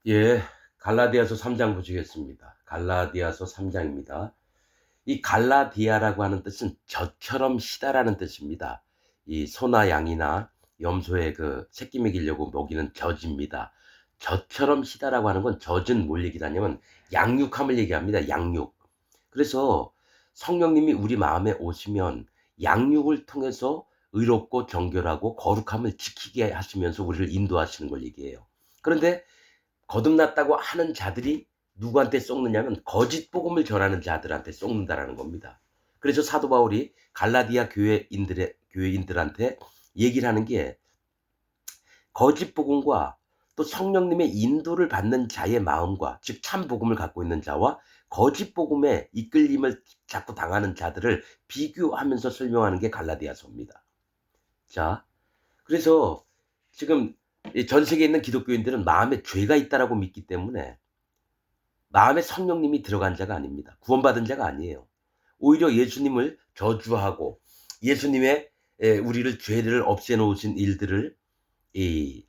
예, 갈라디아서 3장 보시겠습니다. 갈라디아서 3장입니다. 이 갈라디아라고 하는 뜻은 젖처럼 시다라는 뜻입니다. 이 소나 양이나 염소의 그 새끼 먹이려고 먹이는 젖입니다. 젖처럼 시다라고 하는 건 젖은 뭘 얘기하냐면 양육함을 얘기합니다. 양육. 그래서 성령님이 우리 마음에 오시면 양육을 통해서 의롭고 정결하고 거룩함을 지키게 하시면서 우리를 인도하시는 걸 얘기해요. 그런데 거듭났다고 하는 자들이 누구한테 속느냐면 거짓 복음을 전하는 자들한테 속는다라는 겁니다. 그래서 사도 바울이 갈라디아 교회인들한테 얘기를 하는 게 거짓 복음과 또 성령님의 인도를 받는 자의 마음과 즉 참 복음을 갖고 있는 자와 거짓 복음에 이끌림을 자꾸 당하는 자들을 비교하면서 설명하는 게 갈라디아서입니다. 자, 그래서 지금 전 세계에 있는 기독교인들은 마음에 죄가 있다라고 믿기 때문에 마음에 성령님이 들어간 자가 아닙니다. 구원받은 자가 아니에요. 오히려 예수님을 저주하고 예수님의 우리를 죄를 없애놓으신 일들을 이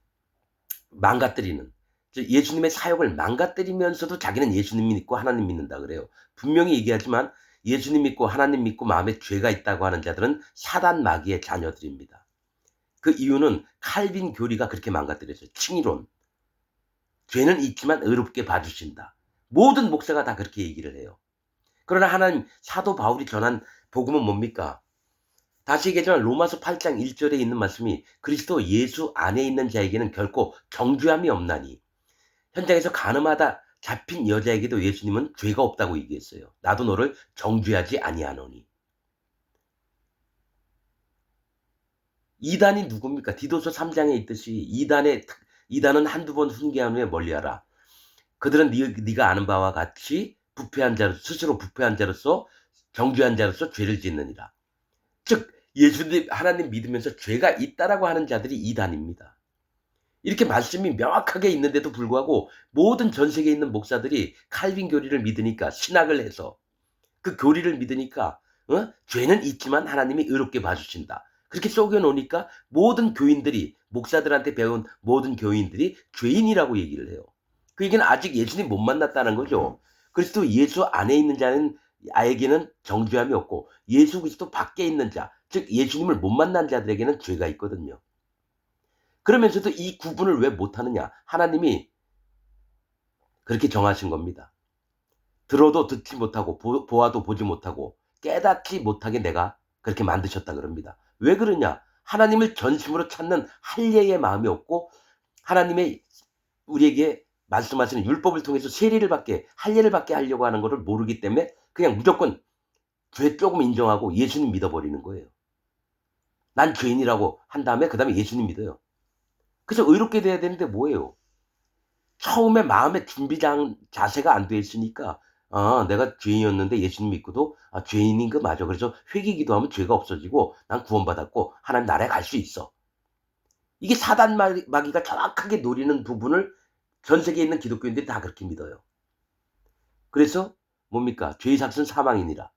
망가뜨리는, 즉 예수님의 사역을 망가뜨리면서도 자기는 예수님 믿고 하나님 믿는다 그래요. 분명히 얘기하지만 예수님 믿고 하나님 믿고 마음에 죄가 있다고 하는 자들은 사단 마귀의 자녀들입니다. 그 이유는 칼빈 교리가 그렇게 망가뜨렸어요. 칭의론. 죄는 있지만 의롭게 봐주신다. 모든 목사가 다 그렇게 얘기를 해요. 그러나 하나님, 사도 바울이 전한 복음은 뭡니까? 다시 얘기하지만 로마서 8장 1절에 있는 말씀이 그리스도 예수 안에 있는 자에게는 결코 정죄함이 없나니, 현장에서 가늠하다 잡힌 여자에게도 예수님은 죄가 없다고 얘기했어요. 나도 너를 정죄하지 아니하노니. 이단이 누굽니까? 디도서 3장에 있듯이 이단은 한두 번 훈계한 후에 멀리하라. 그들은 네가 아는 바와 같이 스스로 부패한 자로서 정죄한 자로서 죄를 짓느니라. 즉 예수님 하나님 믿으면서 죄가 있다라고 하는 자들이 이단입니다. 이렇게 말씀이 명확하게 있는데도 불구하고 모든 전 세계에 있는 목사들이 칼빈 교리를 믿으니까, 신학을 해서 그 교리를 믿으니까 죄는 있지만 하나님이 의롭게 봐주신다. 그렇게 속여놓으니까 모든 교인들이, 목사들한테 배운 모든 교인들이 죄인이라고 얘기를 해요. 그 얘기는 아직 예수님 못 만났다는 거죠. 그리스도 예수 안에 있는 자는 아에게는 정죄함이 없고 예수 그리스도 밖에 있는 자, 즉 예수님을 못 만난 자들에게는 죄가 있거든요. 그러면서도 이 구분을 왜 못하느냐? 하나님이 그렇게 정하신 겁니다. 들어도 듣지 못하고 보아도 보지 못하고 깨닫지 못하게 내가 그렇게 만드셨다 그럽니다. 왜 그러냐? 하나님을 전심으로 찾는 할례의 마음이 없고 하나님의 우리에게 말씀하시는 율법을 통해서 할례를 받게 하려고 하는 것을 모르기 때문에 그냥 무조건 죄 조금 인정하고 예수님 믿어버리는 거예요. 난 죄인이라고 한 다음에 그 다음에 예수님 믿어요. 그래서 의롭게 돼야 되는데 뭐예요? 처음에 마음의 자세가 안 돼 있으니까 내가 죄인이었는데 예수님 믿고도 죄인인 거 맞아. 그래서 회개 기도하면 죄가 없어지고 난 구원받았고 하나님 나라에 갈 수 있어. 이게 사단 마귀가 정확하게 노리는 부분을 전 세계에 있는 기독교인들이 다 그렇게 믿어요. 그래서 뭡니까? 죄의 삭은 사망이니라.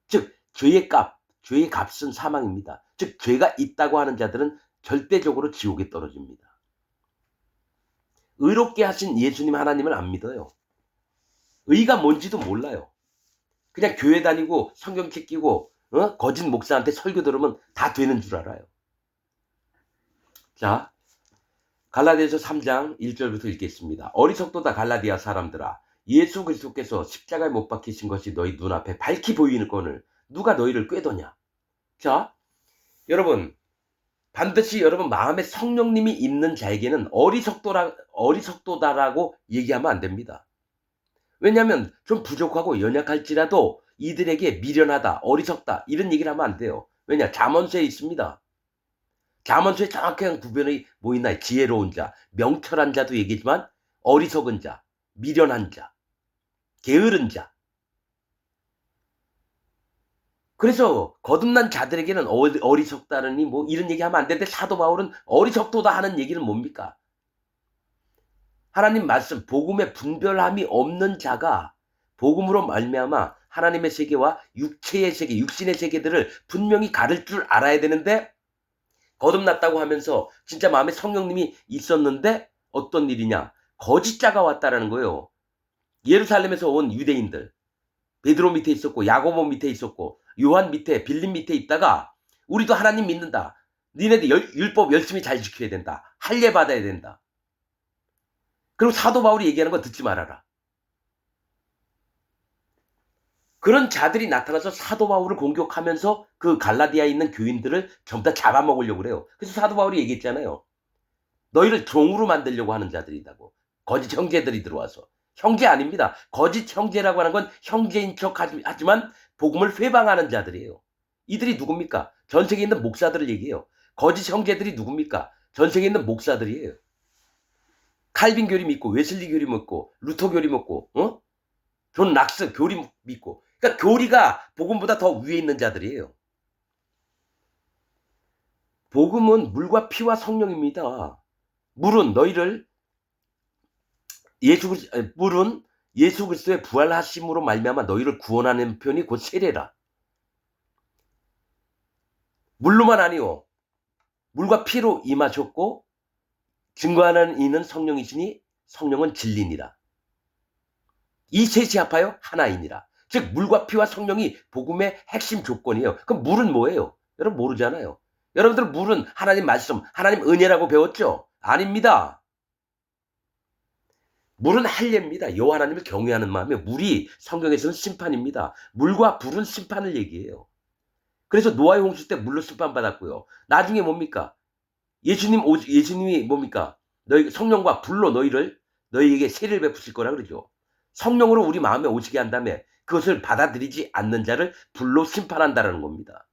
즉 죄의 값은 사망입니다. 즉 죄가 있다고 하는 자들은 절대적으로 지옥에 떨어집니다. 의롭게 하신 예수님 하나님을 안 믿어요. 의가 뭔지도 몰라요. 그냥 교회 다니고 성경책 끼고 거짓 목사한테 설교 들으면 다 되는 줄 알아요. 자, 갈라디아서 3장 1절부터 읽겠습니다. 어리석도다 갈라디아 사람들아, 예수 그리스도께서 십자가에 못 박히신 것이 너희 눈앞에 밝히 보이는거늘 누가 너희를 꾀더냐. 자, 여러분, 반드시 여러분 마음에 성령님이 있는 자에게는 어리석도다라고 얘기하면 안 됩니다. 왜냐하면 좀 부족하고 연약할지라도 이들에게 미련하다, 어리석다 이런 얘기를 하면 안 돼요. 왜냐? 잠언서에 있습니다. 잠언서에 정확한 구별이 뭐 있나요? 지혜로운 자, 명철한 자도 얘기지만 어리석은 자, 미련한 자, 게으른 자. 그래서 거듭난 자들에게는 어리석다느니 뭐 이런 얘기하면 안 되는데 사도 바울은 어리석도다 하는 얘기는 뭡니까? 하나님 말씀, 복음에 분별함이 없는 자가 복음으로 말미암아 하나님의 세계와 육체의 세계, 육신의 세계들을 분명히 가를 줄 알아야 되는데 거듭났다고 하면서 진짜 마음에 성령님이 있었는데 어떤 일이냐? 거짓자가 왔다라는 거예요. 예루살렘에서 온 유대인들. 베드로 밑에 있었고 야고보 밑에 있었고 요한 밑에 빌립 밑에 있다가 우리도 하나님 믿는다. 니네들 율법 열심히 잘 지켜야 된다. 할례 받아야 된다. 그리고 사도 바울이 얘기하는 거 듣지 말아라. 그런 자들이 나타나서 사도 바울을 공격하면서 그 갈라디아에 있는 교인들을 전부 다 잡아먹으려고 그래요. 그래서 사도 바울이 얘기했잖아요. 너희를 종으로 만들려고 하는 자들이라고. 거짓 형제들이 들어와서. 형제 아닙니다. 거짓 형제라고 하는 건 형제인 척 하지만 복음을 회방하는 자들이에요. 이들이 누굽니까? 전 세계에 있는 목사들을 얘기해요. 거짓 형제들이 누굽니까? 전 세계에 있는 목사들이에요. 칼빈 교리 믿고 웨슬리 교리 믿고 루터 교리 믿고 존 락스 교리 믿고 그러니까 교리가 복음보다 더 위에 있는 자들이에요. 복음은 물과 피와 성령입니다. 물은 예수 그리스도의 부활하심으로 말미암아 너희를 구원하는 편이 곧 세례라. 물로만 아니요. 물과 피로 임하셨고 증거하는 이는 성령이시니 성령은 진리니라. 이 셋이 합하여 하나이니라. 즉 물과 피와 성령이 복음의 핵심 조건이에요. 그럼 물은 뭐예요? 여러분 모르잖아요. 여러분들 물은 하나님 말씀, 하나님 은혜라고 배웠죠? 아닙니다. 물은 할례입니다. 여호와 하나님을 경외하는 마음에 물이 성경에서는 심판입니다. 물과 불은 심판을 얘기해요. 그래서 노아의 홍수 때 물로 심판받았고요. 나중에 뭡니까? 예수님이 뭡니까? 너희 성령과 불로 너희에게 세례를 베푸실 거라 그러죠. 성령으로 우리 마음에 오시게 한 다음에 그것을 받아들이지 않는 자를 불로 심판한다라는 겁니다.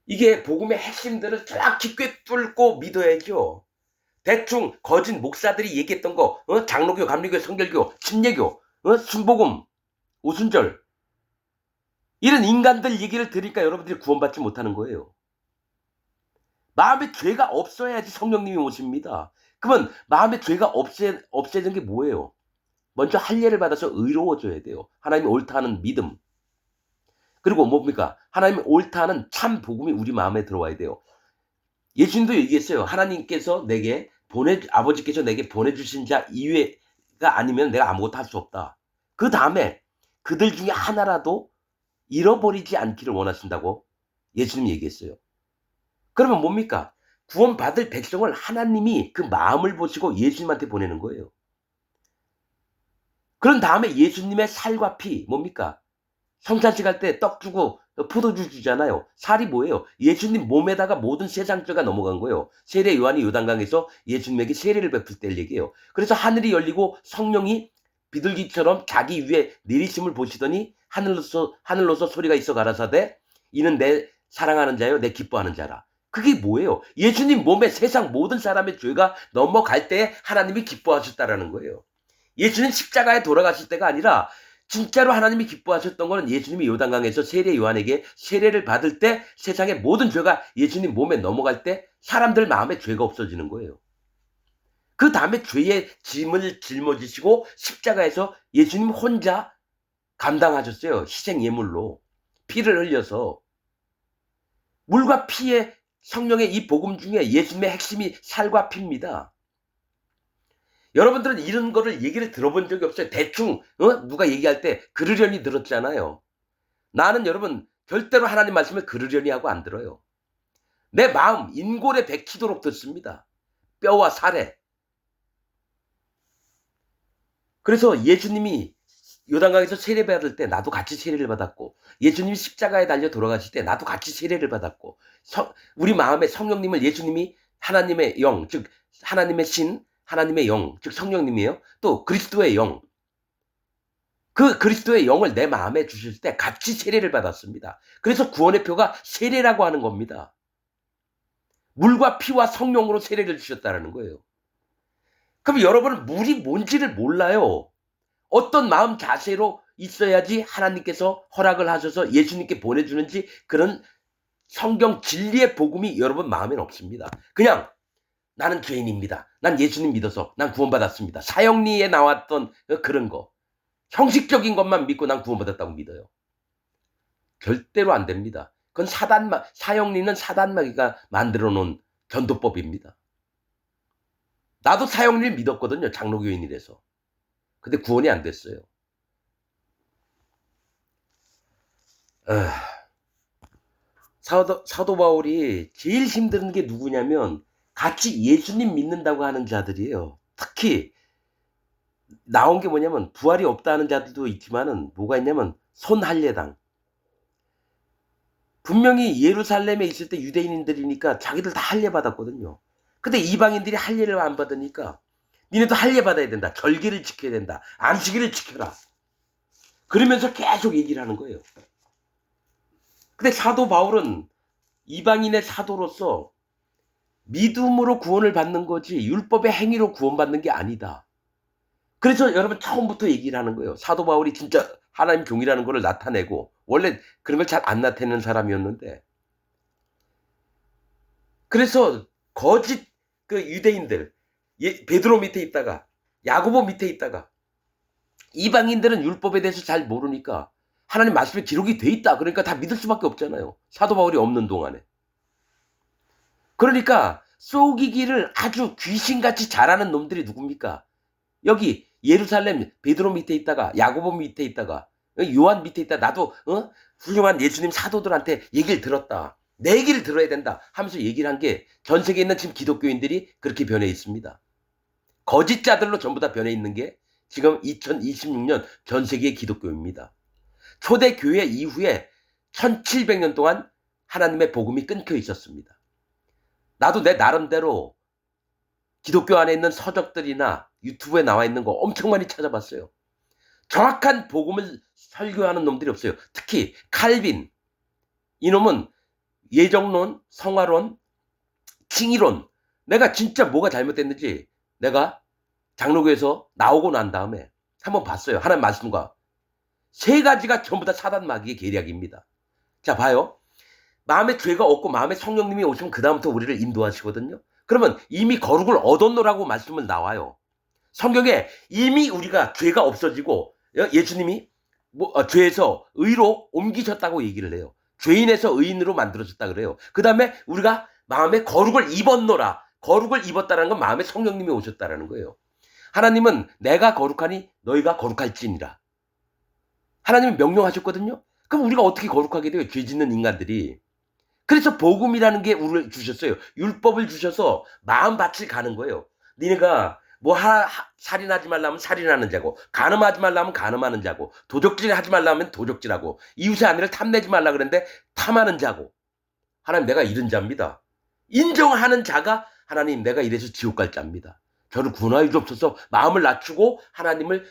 이게 복음의 핵심들을 정확히 꿰뚫고 믿어야죠. 대충 거짓 목사들이 얘기했던 거, 장로교, 감리교, 성결교, 침례교, 순복음, 오순절 이런 인간들 얘기를 들으니까 여러분들이 구원받지 못하는 거예요. 마음에 죄가 없어야지 성령님이 오십니다. 그러면 마음에 죄가 없애는 게 뭐예요? 먼저 할례를 받아서 의로워져야 돼요. 하나님이 옳다 하는 믿음. 그리고 뭡니까? 하나님이 옳다 하는 참 복음이 우리 마음에 들어와야 돼요. 예수님도 얘기했어요. 하나님께서 아버지께서 내게 보내주신 자 이외가 아니면 내가 아무것도 할 수 없다. 그 다음에 그들 중에 하나라도 잃어버리지 않기를 원하신다고 예수님이 얘기했어요. 그러면 뭡니까? 구원받을 백성을 하나님이 그 마음을 보시고 예수님한테 보내는 거예요. 그런 다음에 예수님의 살과 피 뭡니까? 성찬식 할 때 떡 주고 포도주 주잖아요. 살이 뭐예요? 예수님 몸에다가 모든 세상 죄가 넘어간 거예요. 세례 요한이 요단강에서 예수님에게 세례를 베풀 때를 얘기해요. 그래서 하늘이 열리고 성령이 비둘기처럼 자기 위에 내리심을 보시더니 하늘로서 소리가 있어 가라사대 이는 내 사랑하는 자요 내 기뻐하는 자라. 그게 뭐예요? 예수님 몸에 세상 모든 사람의 죄가 넘어갈 때 하나님이 기뻐하셨다라는 거예요. 예수님 십자가에 돌아가실 때가 아니라 진짜로 하나님이 기뻐하셨던 거는 예수님이 요단강에서 세례 요한에게 세례를 받을 때 세상의 모든 죄가 예수님 몸에 넘어갈 때 사람들 마음에 죄가 없어지는 거예요. 그 다음에 죄의 짐을 짊어지시고 십자가에서 예수님 혼자 감당하셨어요. 희생 예물로 피를 흘려서. 물과 피의 성령의 이 복음 중에 예수님의 핵심이 살과 피입니다. 여러분들은 이런 거를 얘기를 들어본 적이 없어요. 대충 누가 얘기할 때 그러려니 들었잖아요. 나는 여러분 절대로 하나님 말씀을 그러려니 하고 안 들어요. 내 마음 인골에 박히도록 듣습니다. 뼈와 살에. 그래서 예수님이 요단강에서 세례 받을 때 나도 같이 세례를 받았고 예수님이 십자가에 달려 돌아가실 때 나도 같이 세례를 받았고 우리 마음에 성령님을 예수님이 하나님의 영, 즉 하나님의 신, 하나님의 영, 즉 성령님이에요. 또 그리스도의 영. 그 그리스도의 영을 내 마음에 주실 때 같이 세례를 받았습니다. 그래서 구원의 표가 세례라고 하는 겁니다. 물과 피와 성령으로 세례를 주셨다는 거예요. 그럼 여러분은 물이 뭔지를 몰라요. 어떤 마음 자세로 있어야지 하나님께서 허락을 하셔서 예수님께 보내주는지 그런 성경 진리의 복음이 여러분 마음에는 없습니다. 그냥 나는 죄인입니다. 난 예수님 믿어서 난 구원받았습니다. 사형리에 나왔던 그런 거. 형식적인 것만 믿고 난 구원받았다고 믿어요. 절대로 안 됩니다. 그건 사형리는 사단마귀가 만들어 놓은 전도법입니다. 나도 사형리를 믿었거든요, 장로교인이라서. 근데 구원이 안 됐어요. 아, 사도 바울이 제일 힘든 게 누구냐면 같이 예수님 믿는다고 하는 자들이에요. 특히 나온 게 뭐냐면 부활이 없다는 자들도 있지만은 뭐가 있냐면 손할례당. 분명히 예루살렘에 있을 때 유대인들이니까 자기들 다 할례 받았거든요. 근데 이방인들이 할례를 안 받으니까 니네도 할례 받아야 된다. 절기를 지켜야 된다. 안식일을 지켜라. 그러면서 계속 얘기를 하는 거예요. 근데 사도 바울은 이방인의 사도로서 믿음으로 구원을 받는 거지 율법의 행위로 구원받는 게 아니다. 그래서 여러분 처음부터 얘기를 하는 거예요. 사도 바울이 진짜 하나님 종이라는 걸 나타내고 원래 그런 걸 잘 안 나타내는 사람이었는데 그래서 거짓 그 유대인들 베드로 밑에 있다가 야고보 밑에 있다가 이방인들은 율법에 대해서 잘 모르니까 하나님 말씀에 기록이 돼 있다. 그러니까 다 믿을 수밖에 없잖아요. 사도 바울이 없는 동안에. 그러니까 속이기를 아주 귀신같이 잘하는 놈들이 누굽니까? 여기 예루살렘 베드로 밑에 있다가 야고보 밑에 있다가 요한 밑에 있다. 나도 훌륭한 예수님 사도들한테 얘기를 들었다. 내 얘기를 들어야 된다 하면서 얘기를 한 게 전 세계에 있는 지금 기독교인들이 그렇게 변해 있습니다. 거짓자들로 전부 다 변해 있는 게 지금 2026년 전 세계의 기독교입니다. 초대교회 이후에 1700년 동안 하나님의 복음이 끊겨 있었습니다. 나도 내 나름대로 기독교 안에 있는 서적들이나 유튜브에 나와 있는 거 엄청 많이 찾아봤어요. 정확한 복음을 설교하는 놈들이 없어요. 특히 칼빈. 이놈은 예정론, 성화론, 칭의론. 내가 진짜 뭐가 잘못됐는지 내가 장로교에서 나오고 난 다음에 한번 봤어요. 하나님 말씀과. 세 가지가 전부 다 사단 마귀의 계략입니다. 자, 봐요. 마음에 죄가 없고 마음에 성령님이 오시면 그 다음부터 우리를 인도하시거든요. 그러면 이미 거룩을 얻었노라고 말씀을 나와요. 성경에 이미 우리가 죄가 없어지고 예수님이 죄에서 의로 옮기셨다고 얘기를 해요. 죄인에서 의인으로 만들어졌다 그래요. 그 다음에 우리가 마음에 거룩을 입었노라. 거룩을 입었다는 건 마음에 성령님이 오셨다라는 거예요. 하나님은 내가 거룩하니 너희가 거룩할지니라. 하나님이 명령하셨거든요. 그럼 우리가 어떻게 거룩하게 돼요? 죄 짓는 인간들이. 그래서 복음이라는 게 우리를 주셨어요. 율법을 주셔서 마음밭을 가는 거예요. 니네가 뭐 살인하지 말라면 살인하는 자고 간음하지 말라면 간음하는 자고 도적질 하지 말라면 도적질하고 이웃의 아내를 탐내지 말라 그랬는데 탐하는 자고 하나님 내가 이런 자입니다. 인정하는 자가 하나님 내가 이래서 지옥 갈 자입니다. 저를 구원하여 주옵소서. 마음을 낮추고 하나님을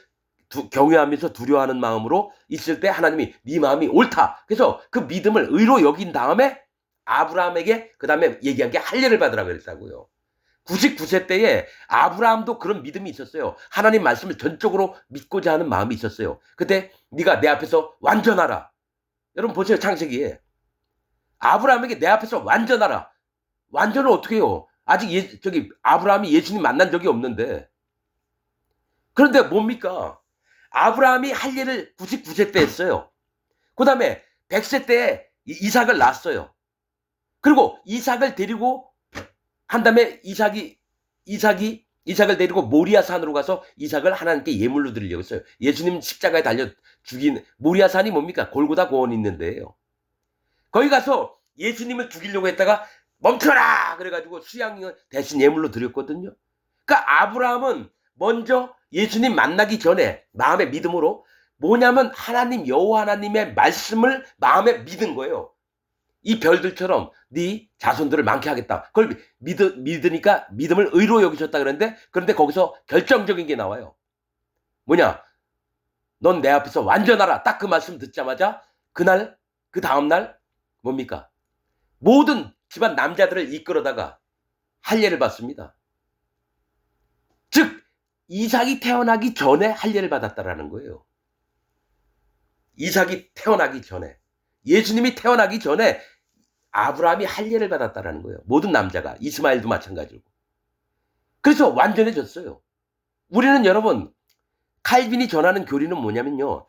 경외하면서 두려워하는 마음으로 있을 때 하나님이 네 마음이 옳다. 그래서 그 믿음을 의로 여긴 다음에 아브라함에게 그 다음에 얘기한 게 할례를 받으라 그랬다고요. 99세 때에 아브라함도 그런 믿음이 있었어요. 하나님 말씀을 전적으로 믿고자 하는 마음이 있었어요. 그때 네가 내 앞에서 완전하라. 여러분 보세요. 창세기에 아브라함에게 내 앞에서 완전하라. 완전을 어떻게 해요? 아직 아브라함이 예수님 만난 적이 없는데. 그런데 뭡니까? 아브라함이 할례를 99세 때 했어요. 그 다음에 100세 때에 이삭을 낳았어요. 그리고 이삭을 데리고 한 다음에 이삭을 데리고 모리아산으로 가서 이삭을 하나님께 예물로 드리려고 했어요. 예수님 십자가에 달려 죽인 모리아산이 뭡니까? 골고다 고원이 있는 데예요. 거기 가서 예수님을 죽이려고 했다가 멈춰라! 그래가지고 수양을 대신 예물로 드렸거든요. 그러니까 아브라함은 먼저 예수님 만나기 전에 마음의 믿음으로 뭐냐면 하나님 여호와 하나님의 말씀을 마음에 믿은 거예요. 이 별들처럼 네 자손들을 많게 하겠다. 그걸 믿으니까 믿음을 의로 여기셨다 그랬는데 그런데 거기서 결정적인 게 나와요. 뭐냐? 넌 내 앞에서 완전하라. 딱 그 말씀 듣자마자 그날 그 다음날 뭡니까? 모든 집안 남자들을 이끌어다가 할례를 받습니다. 즉 이삭이 태어나기 전에 할례를 받았다라는 거예요. 이삭이 태어나기 전에 예수님이 태어나기 전에 아브라함이 할례를 받았다라는 거예요. 모든 남자가 이스마엘도 마찬가지고. 그래서 완전해졌어요. 우리는 여러분 칼빈이 전하는 교리는 뭐냐면요.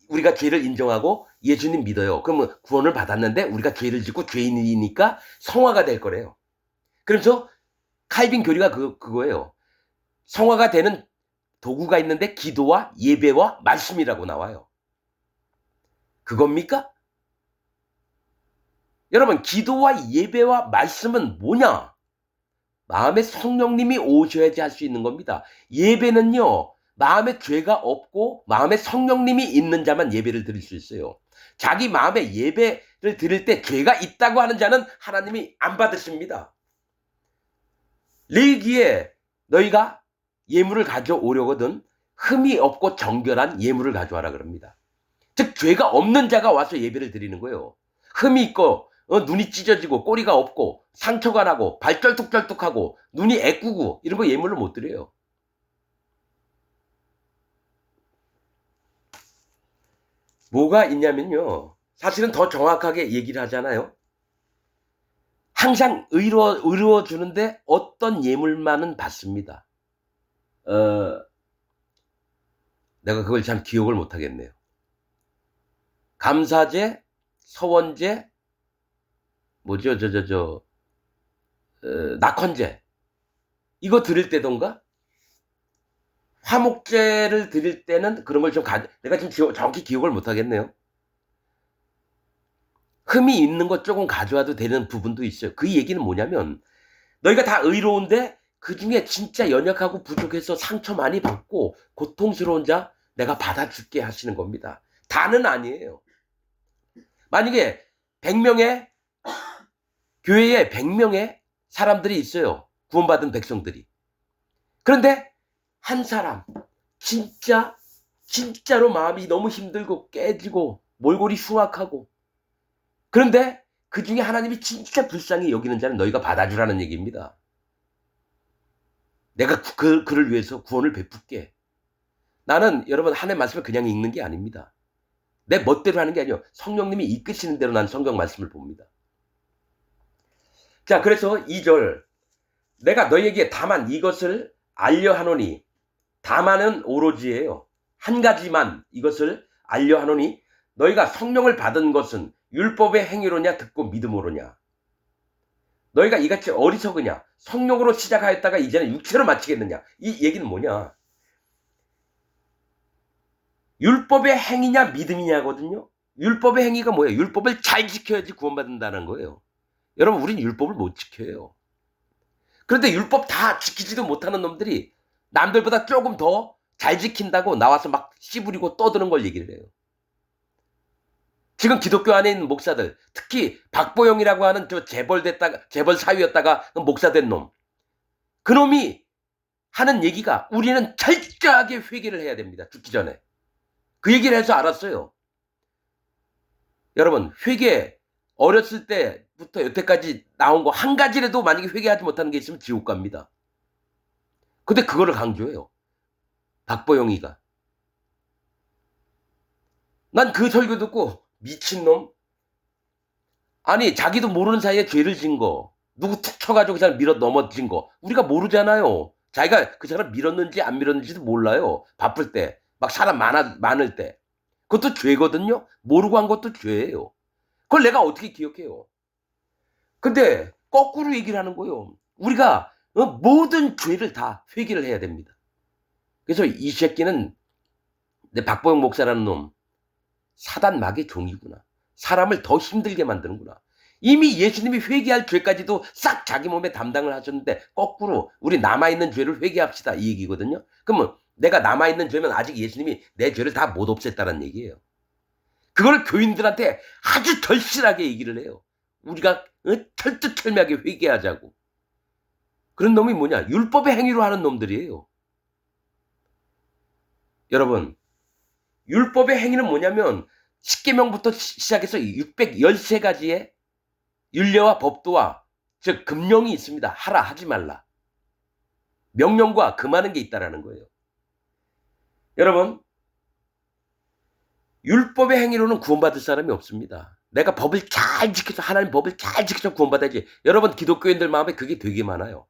우리가 죄를 인정하고 예수님 믿어요. 그러면 구원을 받았는데 우리가 죄를 짓고 죄인이니까 성화가 될 거래요. 그래서 칼빈 교리가 그거예요. 성화가 되는 도구가 있는데 기도와 예배와 말씀이라고 나와요. 그겁니까? 여러분, 기도와 예배와 말씀은 뭐냐? 마음에 성령님이 오셔야지 할 수 있는 겁니다. 예배는요, 마음에 죄가 없고 마음에 성령님이 있는 자만 예배를 드릴 수 있어요. 자기 마음에 예배를 드릴 때 죄가 있다고 하는 자는 하나님이 안 받으십니다. 레위기에 너희가 예물을 가져오려거든 흠이 없고 정결한 예물을 가져와라 그럽니다. 즉 죄가 없는 자가 와서 예배를 드리는 거예요. 흠이 있고 눈이 찢어지고 꼬리가 없고 상처가 나고 발 쩔뚝쩔뚝하고 눈이 애꾸고 이런 거 예물로 못 드려요. 뭐가 있냐면요, 사실은 더 정확하게 얘기를 하잖아요. 항상 의로워주는데 어떤 예물만은 받습니다. 내가 그걸 참 기억을 못하겠네요. 감사제, 서원제, 뭐죠, 낙헌제, 이거 드릴 때던가, 화목제를 드릴 때는 그런 걸 좀 내가 지금 정확히 기억을 못하겠네요. 흠이 있는 것 조금 가져와도 되는 부분도 있어요. 그 얘기는 뭐냐면, 너희가 다 의로운데 그 중에 진짜 연약하고 부족해서 상처 많이 받고 고통스러운 자 내가 받아줄게 하시는 겁니다. 다는 아니에요. 만약에 100명의 교회에 100명의 사람들이 있어요. 구원받은 백성들이. 그런데 한 사람 진짜로 마음이 너무 힘들고 깨지고 몰골이 흉악하고, 그런데 그 중에 하나님이 진짜 불쌍히 여기는 자는 너희가 받아주라는 얘기입니다. 내가 그를 위해서 구원을 베풀게. 나는 여러분 하나님의 말씀을 그냥 읽는 게 아닙니다. 내 멋대로 하는 게 아니에요. 성령님이 이끄시는 대로 난 성경 말씀을 봅니다. 자, 그래서 2절, 내가 너희에게 다만 이것을 알려하노니, 다만은 오로지예요. 한 가지만 이것을 알려하노니 너희가 성령을 받은 것은 율법의 행위로냐 듣고 믿음으로냐. 너희가 이같이 어리석으냐, 성령으로 시작하였다가 이제는 육체로 마치겠느냐. 이 얘기는 뭐냐, 율법의 행위냐 믿음이냐거든요. 율법의 행위가 뭐예요? 율법을 잘 지켜야지 구원받는다는 거예요. 여러분, 우린 율법을 못 지켜요. 그런데 율법 다 지키지도 못하는 놈들이 남들보다 조금 더 잘 지킨다고 나와서 막 씨부리고 떠드는 걸 얘기를 해요. 지금 기독교 안에 있는 목사들, 특히 박보영이라고 하는 저 재벌 사위였다가 목사 된 놈, 그 놈이 하는 얘기가 우리는 철저하게 회개를 해야 됩니다. 죽기 전에. 그 얘기를 해서 알았어요. 여러분, 회개 어렸을 때부터 여태까지 나온 거 한 가지라도 만약에 회개하지 못하는 게 있으면 지옥 갑니다. 근데 그거를 강조해요. 박보영이가. 난 그 설교 듣고 미친놈? 아니, 자기도 모르는 사이에 죄를 진 거, 누구 툭 쳐가지고 그 사람 밀어 넘어진 거 우리가 모르잖아요. 자기가 그 사람 밀었는지 안 밀었는지도 몰라요. 바쁠 때, 막 사람 많을 때. 그것도 죄거든요. 모르고 한 것도 죄예요. 그걸 내가 어떻게 기억해요? 근데 거꾸로 얘기를 하는 거예요. 우리가 모든 죄를 다 회개를 해야 됩니다. 그래서 이 새끼는, 내 박보영 목사라는 놈, 사단 마귀의 종이구나. 사람을 더 힘들게 만드는구나. 이미 예수님이 회개할 죄까지도 싹 자기 몸에 담당을 하셨는데 거꾸로 우리 남아있는 죄를 회개합시다, 이 얘기거든요. 그러면 내가 남아있는 죄면 아직 예수님이 내 죄를 다 못 없앴다는 얘기예요. 그걸 교인들한테 아주 절실하게 얘기를 해요. 우리가 철두철미하게 회개하자고. 그런 놈이 뭐냐, 율법의 행위로 하는 놈들이에요. 여러분, 율법의 행위는 뭐냐면 10계명부터 시작해서 613가지의 율례와 법도와 즉 금령이 있습니다. 하라, 하지 말라. 명령과 금하는 게 있다라는 거예요. 여러분, 율법의 행위로는 구원받을 사람이 없습니다. 내가 법을 잘 지켜서, 하나님 법을 잘 지켜서 구원받아야지. 여러분, 기독교인들 마음에 그게 되게 많아요.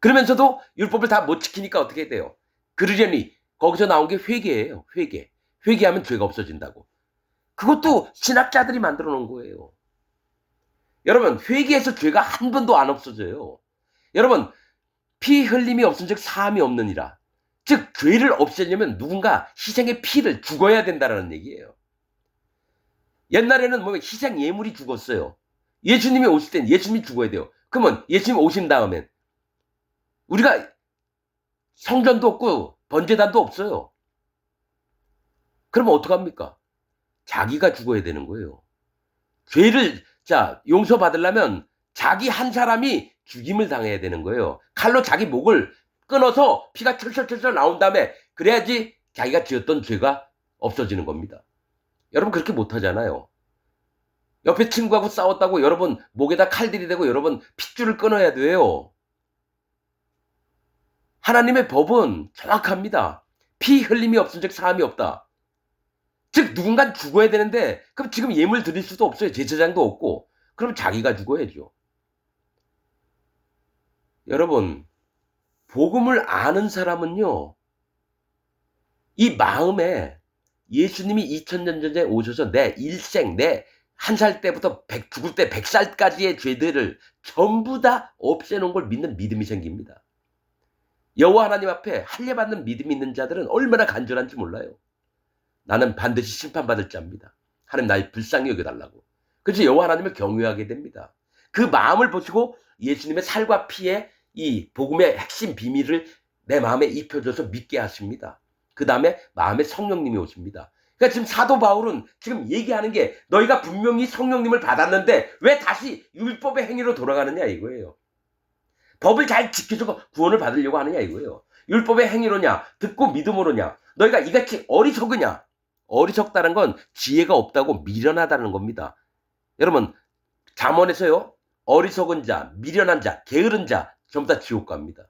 그러면서도 율법을 다 못 지키니까 어떻게 돼요? 그러려니 거기서 나온 게 회개예요. 회개하면 죄가 없어진다고. 그것도 신학자들이 만들어 놓은 거예요. 여러분, 회개해서 죄가 한 번도 안 없어져요. 여러분, 피 흘림이 없은즉 사함이 없느니라. 즉 죄를 없애려면 누군가 희생의 피를 죽어야 된다라는 얘기예요. 옛날에는 뭐 희생 예물이 죽었어요. 예수님이 오실 땐 예수님이 죽어야 돼요. 그러면 예수님 오신 다음엔 우리가 성전도 없고 번제단도 없어요. 그러면 어떡합니까? 자기가 죽어야 되는 거예요. 죄를 용서받으려면 자기 한 사람이 죽임을 당해야 되는 거예요. 칼로 자기 목을 끊어서 피가 철철철철 나온 다음에 그래야지 자기가 지었던 죄가 없어지는 겁니다. 여러분 그렇게 못하잖아요. 옆에 친구하고 싸웠다고 여러분 목에다 칼 들이대고 여러분 핏줄을 끊어야 돼요. 하나님의 법은 정확합니다. 피 흘림이 없은즉 사함이 없다. 즉 누군가 죽어야 되는데 그럼 지금 예물 드릴 수도 없어요. 제사장도 없고. 그럼 자기가 죽어야죠. 여러분 복음을 아는 사람은요. 이 마음에 예수님이 2000년 전에 오셔서 내 일생 내 한 살 때부터 죽을 때 100살까지의 죄들을 전부 다 없애놓은 걸 믿는 믿음이 생깁니다. 여호와 하나님 앞에 할례받는 믿음이 있는 자들은 얼마나 간절한지 몰라요. 나는 반드시 심판받을 자입니다. 하나님 날 불쌍히 여겨달라고. 그래서 여호와 하나님을 경외하게 됩니다. 그 마음을 보시고 예수님의 살과 피의 이 복음의 핵심 비밀을 내 마음에 입혀줘서 믿게 하십니다. 그 다음에 마음에 성령님이 오십니다. 그러니까 지금 사도 바울은 지금 얘기하는 게 너희가 분명히 성령님을 받았는데 왜 다시 율법의 행위로 돌아가느냐 이거예요. 법을 잘 지켜서 구원을 받으려고 하느냐 이거예요. 율법의 행위로냐 듣고 믿음으로냐 너희가 이같이 어리석으냐. 어리석다는 건 지혜가 없다고 미련하다는 겁니다. 여러분 잠언에서요 어리석은 자, 미련한 자, 게으른 자 전부 다 지옥 갑니다.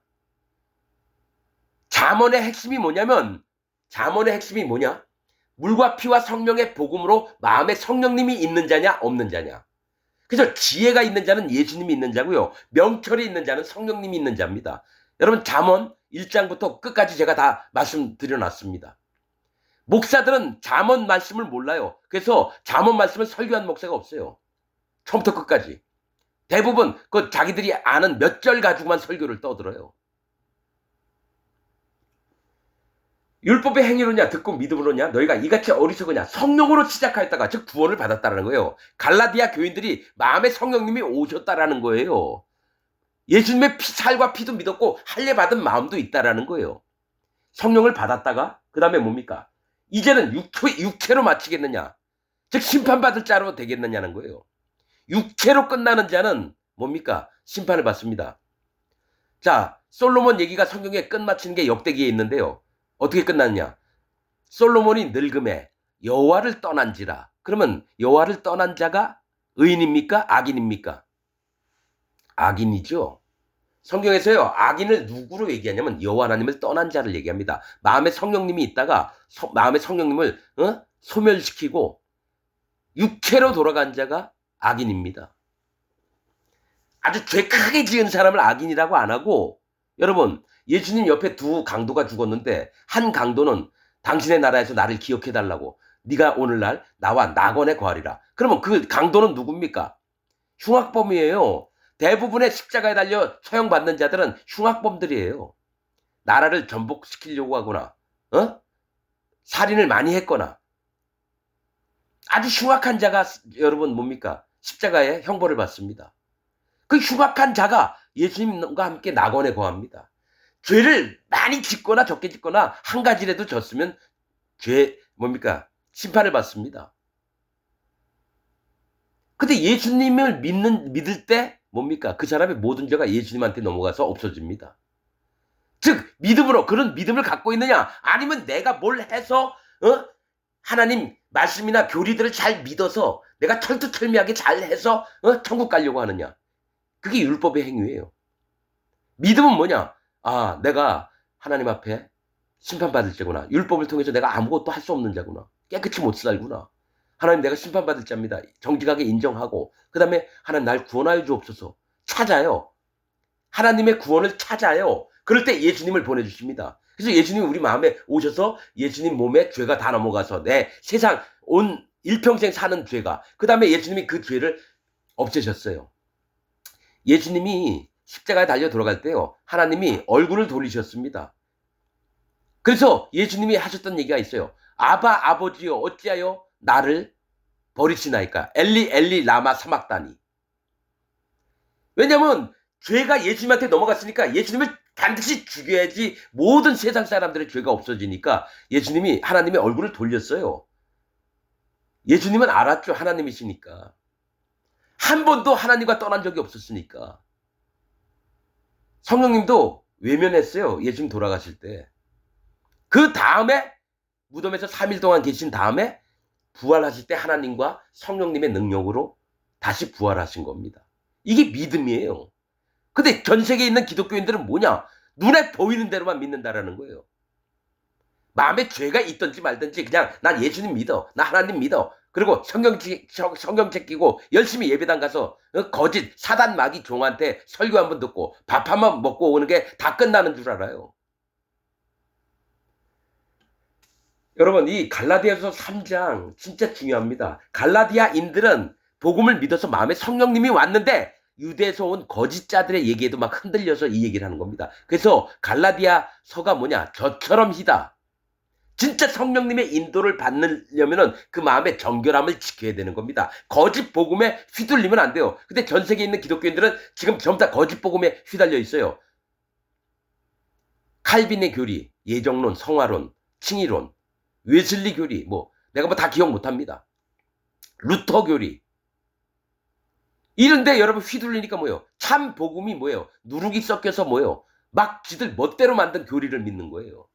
잠언의 핵심이 뭐냐면 물과 피와 성령의 복음으로 마음에 성령님이 있는 자냐 없는 자냐. 그래서 지혜가 있는 자는 예수님이 있는 자고요. 명철이 있는 자는 성령님이 있는 자입니다. 여러분 잠언 1장부터 끝까지 제가 다 말씀드려놨습니다. 목사들은 잠언 말씀을 몰라요. 그래서 잠언 말씀을 설교한 목사가 없어요. 처음부터 끝까지. 대부분 그 자기들이 아는 몇 절 가지고만 설교를 떠들어요. 율법의 행위로냐 듣고 믿음으로냐 너희가 이같이 어리석으냐 성령으로 시작하였다가 즉 구원을 받았다는 거예요. 갈라디아 교인들이 마음에 성령님이 오셨다라는 거예요. 예수님의 살과 피도 믿었고 할례 받은 마음도 있다라는 거예요. 성령을 받았다가 그 다음에 뭡니까? 이제는 육체로 마치겠느냐 즉 심판받을 자로 되겠느냐는 거예요. 육체로 끝나는 자는 뭡니까? 심판을 받습니다. 자 솔로몬 얘기가 성경에 끝마치는 게 역대기에 있는데요. 어떻게 끝났냐? 솔로몬이 늙음에 여호와를 떠난지라. 그러면 여호와를 떠난 자가 의인입니까? 악인입니까? 악인이죠. 성경에서요. 악인을 누구로 얘기하냐면 여호와 하나님을 떠난 자를 얘기합니다. 마음에 성령님이 있다가 마음에 성령님을 소멸시키고 육체로 돌아간 자가 악인입니다. 아주 죄 크게 지은 사람을 악인이라고 안 하고 여러분 예수님 옆에 두 강도가 죽었는데 한 강도는 당신의 나라에서 나를 기억해달라고 네가 오늘날 나와 낙원에 거하리라. 그러면 그 강도는 누굽니까? 흉악범이에요. 대부분의 십자가에 달려 처형받는 자들은 흉악범들이에요. 나라를 전복시키려고 하거나 살인을 많이 했거나 아주 흉악한 자가 여러분 뭡니까? 십자가에 형벌을 받습니다. 그 흉악한 자가 예수님과 함께 낙원에 거합니다. 죄를 많이 짓거나 적게 짓거나 한 가지라도 졌으면 심판을 받습니다. 근데 예수님을 믿을 때 뭡니까? 그 사람의 모든 죄가 예수님한테 넘어가서 없어집니다. 즉 믿음으로 그런 믿음을 갖고 있느냐 아니면 내가 뭘 해서 하나님 말씀이나 교리들을 잘 믿어서 내가 철두철미하게 잘 해서 천국 가려고 하느냐. 그게 율법의 행위예요. 믿음은 뭐냐? 아, 내가 하나님 앞에 심판받을 자구나. 율법을 통해서 내가 아무것도 할 수 없는 자구나. 깨끗이 못 살구나. 하나님 내가 심판받을 자입니다. 정직하게 인정하고 그 다음에 하나님 날 구원하여 주옵소서. 찾아요. 하나님의 구원을 찾아요. 그럴 때 예수님을 보내주십니다. 그래서 예수님이 우리 마음에 오셔서 예수님 몸에 죄가 다 넘어가서 내 세상 온 일평생 사는 죄가 그 다음에 예수님이 그 죄를 없애셨어요. 예수님이 십자가에 달려 들어갈 때요, 하나님이 얼굴을 돌리셨습니다. 그래서 예수님이 하셨던 얘기가 있어요. 아바 아버지여 어찌하여 나를 버리시나이까. 엘리 엘리 라마 사막다니. 왜냐면 죄가 예수님한테 넘어갔으니까 예수님을 반드시 죽여야지 모든 세상 사람들의 죄가 없어지니까 예수님이 하나님의 얼굴을 돌렸어요. 예수님은 알았죠. 하나님이시니까. 한 번도 하나님과 떠난 적이 없었으니까. 성령님도 외면했어요. 예수님 돌아가실 때. 그 다음에 무덤에서 3일 동안 계신 다음에 부활하실 때 하나님과 성령님의 능력으로 다시 부활하신 겁니다. 이게 믿음이에요. 근데 전 세계에 있는 기독교인들은 뭐냐? 눈에 보이는 대로만 믿는다라는 거예요. 마음에 죄가 있든지 말든지 그냥 난 예수님 믿어. 나 하나님 믿어. 그리고 성경책 끼고 열심히 예배당 가서 거짓 사단 마귀 종한테 설교 한번 듣고 밥 한번 먹고 오는 게 다 끝나는 줄 알아요. 여러분, 이 갈라디아서 3장 진짜 중요합니다. 갈라디아인들은 복음을 믿어서 마음에 성령님이 왔는데 유대에서 온 거짓자들의 얘기에도 막 흔들려서 이 얘기를 하는 겁니다. 그래서 갈라디아서가 뭐냐? 저처럼 희다. 진짜 성령님의 인도를 받으려면은 그 마음의 정결함을 지켜야 되는 겁니다. 거짓 복음에 휘둘리면 안 돼요. 근데 전 세계에 있는 기독교인들은 지금 전부 다 거짓 복음에 휘달려 있어요. 칼빈의 교리, 예정론, 성화론, 칭의론, 웨슬리 교리, 내가 다 기억 못 합니다. 루터 교리. 이런데 여러분 휘둘리니까 뭐예요? 참 복음이 뭐예요? 누룩이 섞여서 뭐예요? 막 지들 멋대로 만든 교리를 믿는 거예요.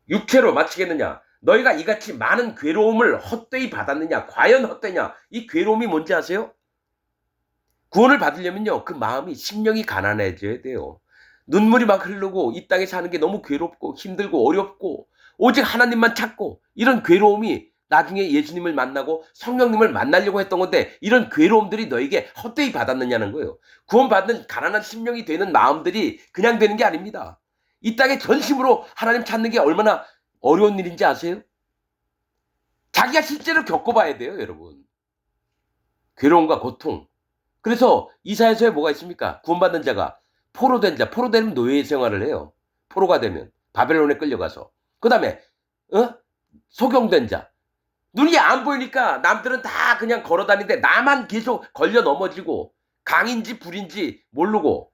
육체로 마치겠느냐? 너희가 이같이 많은 괴로움을 헛되이 받았느냐? 과연 헛되냐? 이 괴로움이 뭔지 아세요? 구원을 받으려면요, 그 마음이, 심령이 가난해져야 돼요. 눈물이 막 흐르고 이 땅에 사는 게 너무 괴롭고 힘들고 어렵고 오직 하나님만 찾고 이런 괴로움이 나중에 예수님을 만나고 성령님을 만나려고 했던 건데 이런 괴로움들이 너에게 헛되이 받았느냐는 거예요. 구원받는 가난한 심령이 되는 마음들이 그냥 되는 게 아닙니다. 이 땅에 전심으로 하나님 찾는 게 얼마나 어려운 일인지 아세요? 자기가 실제로 겪어봐야 돼요, 여러분. 괴로움과 고통. 그래서 이사야서에 뭐가 있습니까? 구원받는 자가 포로된 자, 포로되면 노예 생활을 해요. 포로가 되면 바벨론에 끌려가서. 그 다음에 소경된 자. 눈이 안 보이니까 남들은 다 그냥 걸어다니는데 나만 계속 걸려 넘어지고 강인지 불인지 모르고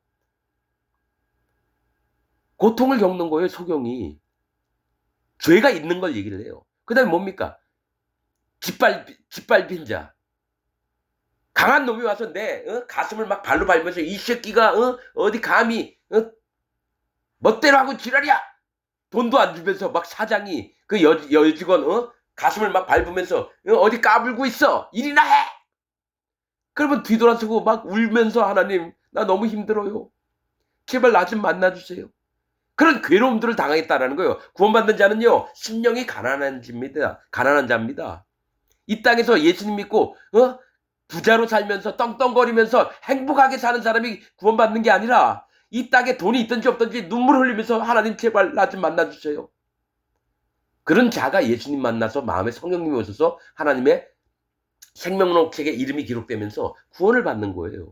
고통을 겪는 거예요, 소경이. 죄가 있는 걸 얘기를 해요. 그 다음에 뭡니까? 짓밟힌 자. 강한 놈이 와서 내 가슴을 막 발로 밟으면서 이 새끼가 어디 감히 멋대로 하고 지랄이야. 돈도 안 주면서 막 사장이 그 여직원 가슴을 막 밟으면서 어디 까불고 있어. 일이나 해. 그러면 뒤돌아서고 막 울면서 하나님 나 너무 힘들어요. 제발 나 좀 만나주세요. 그런 괴로움들을 당하겠다라는 거예요. 구원받는 자는요 심령이 가난한 자입니다. 이 땅에서 예수님 믿고 부자로 살면서 떵떵거리면서 행복하게 사는 사람이 구원받는 게 아니라 이 땅에 돈이 있든지 없든지 눈물 흘리면서 하나님 제발 나 좀 만나주세요. 그런 자가 예수님 만나서 마음에 성령님이 오셔서 하나님의 생명록책에 이름이 기록되면서 구원을 받는 거예요.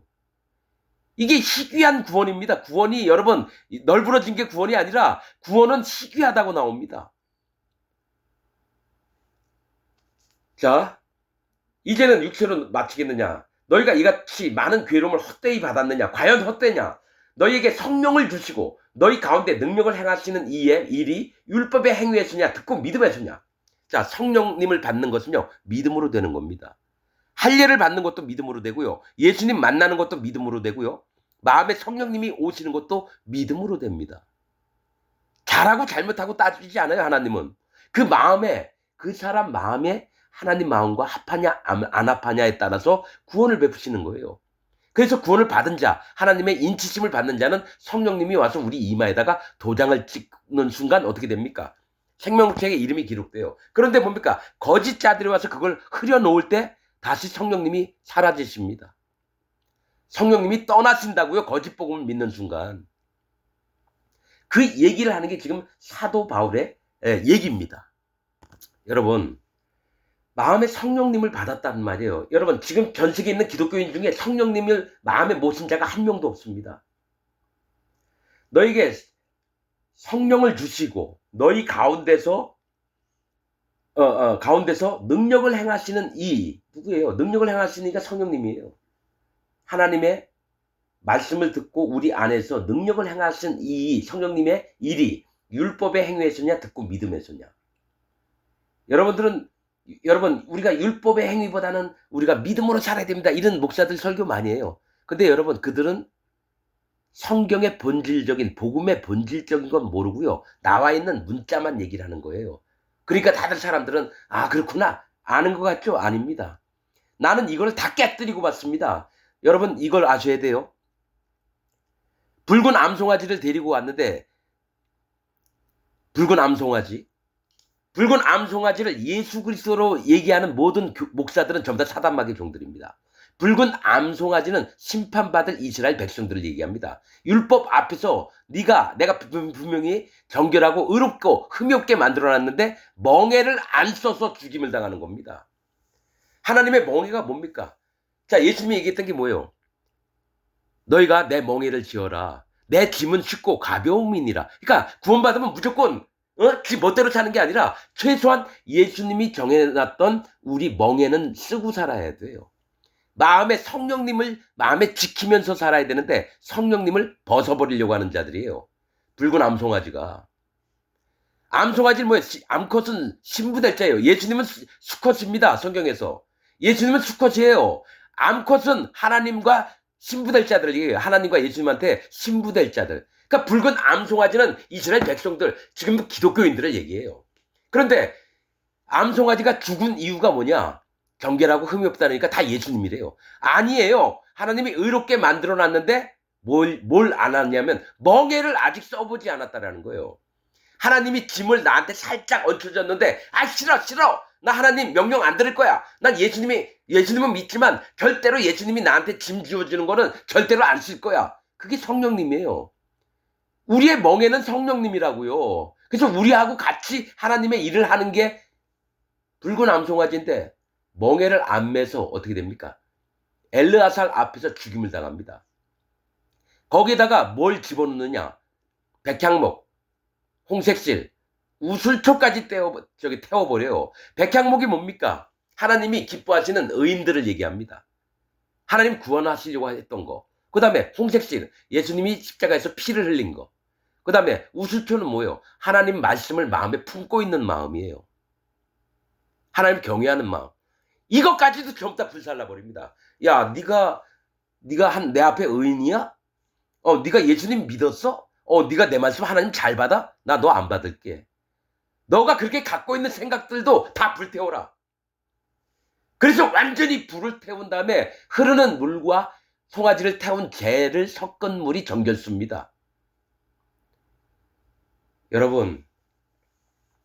이게 희귀한 구원입니다. 구원이 여러분 널브러진 게 구원이 아니라 구원은 희귀하다고 나옵니다. 자, 이제는 육체로 마치겠느냐? 너희가 이같이 많은 괴로움을 헛되이 받았느냐? 과연 헛되냐? 너희에게 성령을 주시고 너희 가운데 능력을 행하시는 이의 일이 율법의 행위에서냐? 듣고 믿음에서냐? 자, 성령님을 받는 것은요 믿음으로 되는 겁니다. 할례를 받는 것도 믿음으로 되고요. 예수님 만나는 것도 믿음으로 되고요. 마음에 성령님이 오시는 것도 믿음으로 됩니다. 잘하고 잘못하고 따지지 않아요. 하나님은 그 마음에, 그 사람 마음에 하나님 마음과 합하냐 안 합하냐에 따라서 구원을 베푸시는 거예요. 그래서 구원을 받은 자, 하나님의 인치심을 받는 자는 성령님이 와서 우리 이마에다가 도장을 찍는 순간 어떻게 됩니까? 생명책에 이름이 기록돼요. 그런데 뭡니까? 거짓 자들이 와서 그걸 흐려놓을 때 다시 성령님이 사라지십니다. 성령님이 떠나신다고요. 거짓 복음을 믿는 순간. 그 얘기를 하는 게 지금 사도 바울의 얘기입니다. 여러분, 마음의 성령님을 받았단 말이에요. 여러분 지금 전 세계에 있는 기독교인 중에 성령님을 마음에 모신 자가 한 명도 없습니다. 너에게 성령을 주시고 너희 가운데서 가운데서 능력을 행하시는 이 누구예요? 능력을 행하시는 이가 성령님이에요. 하나님의 말씀을 듣고 우리 안에서 능력을 행하신 이 성령님의 일이 율법의 행위에서냐 듣고 믿음에서냐. 여러분 우리가 율법의 행위보다는 우리가 믿음으로 살아야 됩니다. 이런 목사들 설교 많이 해요. 근데 여러분 그들은 성경의 본질적인 복음의 본질적인 건 모르고요. 나와 있는 문자만 얘기를 하는 거예요. 그러니까 다들 사람들은 아 그렇구나 아는 것 같죠? 아닙니다. 나는 이걸 다 깨뜨리고 봤습니다. 여러분 이걸 아셔야 돼요. 붉은 암송아지를 데리고 왔는데 붉은 암송아지를 예수 그리스도로 얘기하는 모든 목사들은 전부 다 사단마귀 종들입니다. 붉은 암송아지는 심판받을 이스라엘 백성들을 얘기합니다. 율법 앞에서 내가 분명히 정결하고 의롭고 흠이 없게 만들어놨는데 멍에를 안 써서 죽임을 당하는 겁니다. 하나님의 멍에가 뭡니까? 자, 예수님이 얘기했던 게 뭐예요? 너희가 내 멍에를 지어라. 내 짐은 쉽고 가벼움이니라. 그러니까 구원받으면 무조건 지 멋대로 사는 게 아니라 최소한 예수님이 정해놨던 우리 멍에는 쓰고 살아야 돼요. 마음의 성령님을 마음에 지키면서 살아야 되는데 성령님을 벗어버리려고 하는 자들이에요. 붉은 암송아지가. 암송아지는 뭐예요? 암컷은 신부될자예요. 예수님은 수컷입니다. 성경에서. 예수님은 수컷이에요. 암컷은 하나님과 신부될 자들이에요. 하나님과 예수님한테 신부될 자들. 그러니까 붉은 암송아지는 이스라엘 백성들, 지금 기독교인들을 얘기해요. 그런데 암송아지가 죽은 이유가 뭐냐? 정결하고 흠이 없다니까 다 예수님이래요. 아니에요. 하나님이 의롭게 만들어놨는데 뭘 안 하냐면 멍에를 아직 써보지 않았다라는 거예요. 하나님이 짐을 나한테 살짝 얹혀줬는데 싫어. 나 하나님 명령 안 들을 거야. 난 예수님은 믿지만 절대로 예수님이 나한테 짐 지워주는 거는 절대로 안 쓸 거야. 그게 성령님이에요. 우리의 멍에는 성령님이라고요. 그래서 우리하고 같이 하나님의 일을 하는 게 붉은 암송아지인데 멍에를 안 매서 어떻게 됩니까? 엘르아살 앞에서 죽임을 당합니다. 거기에다가 뭘 집어넣느냐? 백향목, 홍색실, 우슬초까지 태워버려요. 백향목이 뭡니까? 하나님이 기뻐하시는 의인들을 얘기합니다. 하나님 구원하시려고 했던 거. 그 다음에 홍색실, 예수님이 십자가에서 피를 흘린 거. 그 다음에 우슬초는 뭐예요? 하나님 말씀을 마음에 품고 있는 마음이에요. 하나님 경외하는 마음. 이것까지도 전부 다 불살라버립니다. 야, 네가 내 앞에 의인이야? 네가 예수님 믿었어? 네가 내 말씀 하나님 잘 받아? 나 너 안 받을게. 너가 그렇게 갖고 있는 생각들도 다 불태워라. 그래서 완전히 불을 태운 다음에 흐르는 물과 송아지를 태운 재를 섞은 물이 정결수입니다. 여러분,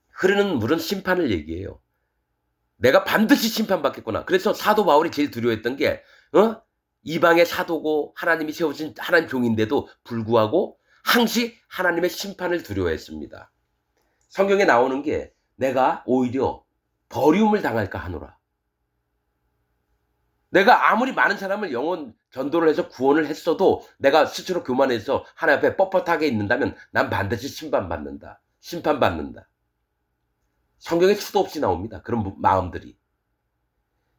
흐르는 물은 심판을 얘기해요. 내가 반드시 심판받겠구나. 그래서 사도 바울이 제일 두려워했던 게 이방의 사도고 하나님이 세우신 하나님 종인데도 불구하고 항시 하나님의 심판을 두려워했습니다. 성경에 나오는 게 내가 오히려 버림을 당할까 하노라. 내가 아무리 많은 사람을 영혼 전도를 해서 구원을 했어도 내가 스스로 교만해서 하나님 앞에 뻣뻣하게 있는다면 난 반드시 심판받는다. 성경에 수도 없이 나옵니다. 그런 마음들이.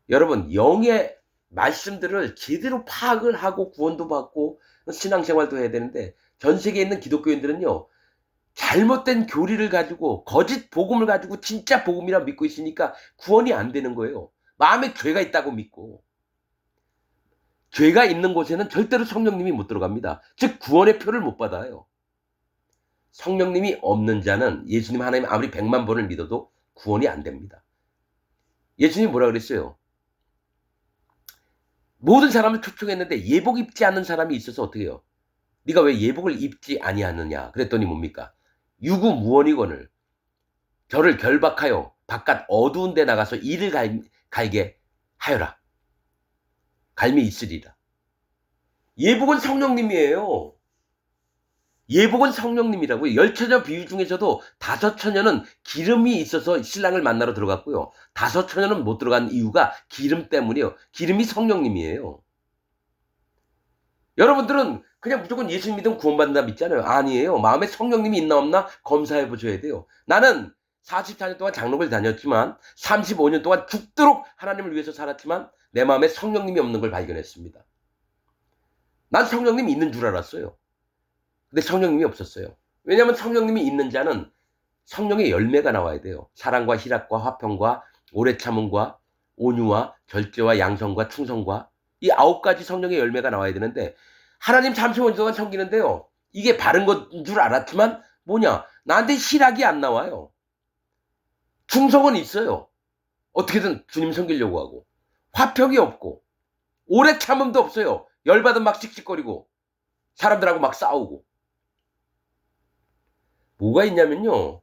여러분 영의 말씀들을 제대로 파악을 하고 구원도 받고 신앙생활도 해야 되는데 전 세계에 있는 기독교인들은요. 잘못된 교리를 가지고 거짓 복음을 가지고 진짜 복음이라 믿고 있으니까 구원이 안 되는 거예요. 마음에 죄가 있다고 믿고. 죄가 있는 곳에는 절대로 성령님이 못 들어갑니다. 즉 구원의 표를 못 받아요. 성령님이 없는 자는 예수님 하나님 아무리 100만 번을 믿어도 구원이 안 됩니다. 예수님이 뭐라 그랬어요? 모든 사람을 초청했는데 예복 입지 않는 사람이 있어서 어떻게 해요? 네가 왜 예복을 입지 아니하느냐? 그랬더니 뭡니까? 유구무원이거늘 저를 결박하여 바깥 어두운 데 나가서 이를 갈게 하여라. 갈미 있으리라. 예복은 성령님이에요. 예복은 성령님이라고요. 10처녀 비유 중에서도 5처녀는 기름이 있어서 신랑을 만나러 들어갔고요. 5처녀는 못 들어간 이유가 기름 때문이에요. 기름이 성령님이에요. 여러분들은 그냥 무조건 예수 믿으면 구원받는다 믿잖아요. 아니에요. 마음에 성령님이 있나 없나 검사해 보셔야 돼요. 나는 44년 동안 장로를 다녔지만 35년 동안 죽도록 하나님을 위해서 살았지만 내 마음에 성령님이 없는 걸 발견했습니다. 난 성령님이 있는 줄 알았어요. 근데 성령님이 없었어요. 왜냐하면 성령님이 있는 자는 성령의 열매가 나와야 돼요. 사랑과 희락과 화평과 오래 참음과 온유와 절제와 양성과 충성과 이 9가지 성령의 열매가 나와야 되는데 하나님 35년 동안 섬기는데요. 이게 바른 건 줄 알았지만 뭐냐? 나한테 희락이 안 나와요. 충성은 있어요. 어떻게든 주님 섬기려고 하고. 화평이 없고 오래 참음도 없어요. 열받으면 막 씩씩거리고 사람들하고 막 싸우고. 뭐가 있냐면요.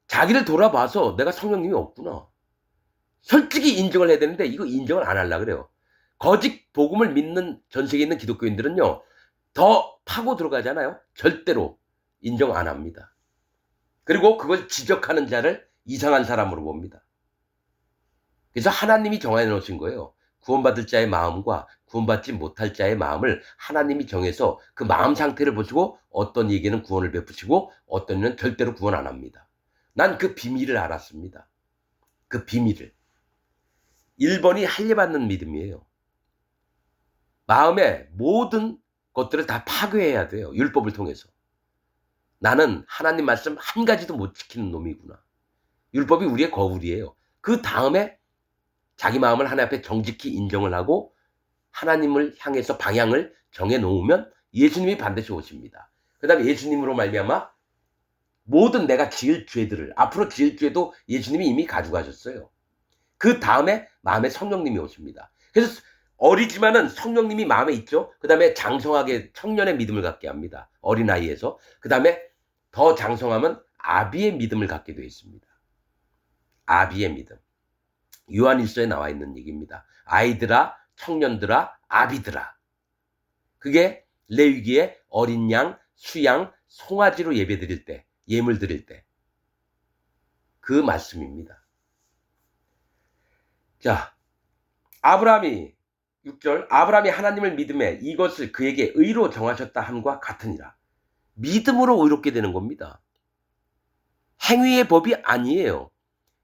자기를 돌아봐서 내가 성령님이 없구나. 솔직히 인정을 해야 되는데 이거 인정을 안 하려고 그래요. 거짓 복음을 믿는 전 세계에 있는 기독교인들은요. 더 파고 들어가잖아요. 절대로 인정 안 합니다. 그리고 그걸 지적하는 자를 이상한 사람으로 봅니다. 그래서 하나님이 정해 놓으신 거예요. 구원받을 자의 마음과 구원받지 못할 자의 마음을 하나님이 정해서 그 마음 상태를 보시고 어떤 이에게는 구원을 베푸시고 어떤 이는 절대로 구원 안 합니다. 난 그 비밀을 알았습니다. 그 비밀을. 1번이 할례받는 믿음이에요. 마음의 모든 것들을 다 파괴해야 돼요. 율법을 통해서. 나는 하나님 말씀 한 가지도 못 지키는 놈이구나. 율법이 우리의 거울이에요. 그 다음에 자기 마음을 하나님 앞에 정직히 인정을 하고 하나님을 향해서 방향을 정해 놓으면 예수님이 반드시 오십니다. 그 다음에 예수님으로 말미암아 모든 내가 지을 죄들을 앞으로 지을 죄도 예수님이 이미 가져가셨어요. 그 다음에 마음에 성령님이 오십니다. 그래서 어리지만은 성령님이 마음에 있죠. 그 다음에 장성하게 청년의 믿음을 갖게 합니다. 어린아이에서. 그 다음에 더 장성하면 아비의 믿음을 갖게 되어 있습니다. 아비의 믿음. 요한일서에 나와 있는 얘기입니다. 아이들아, 청년들아, 아비들아. 그게 레위기의 어린 양, 수양, 송아지로 예배 드릴 때, 예물 드릴 때. 그 말씀입니다. 자, 아브라함이 6절 아브라함이 하나님을 믿음에 이것을 그에게 의로 정하셨다 함과 같으니라. 믿음으로 의롭게 되는 겁니다. 행위의 법이 아니에요.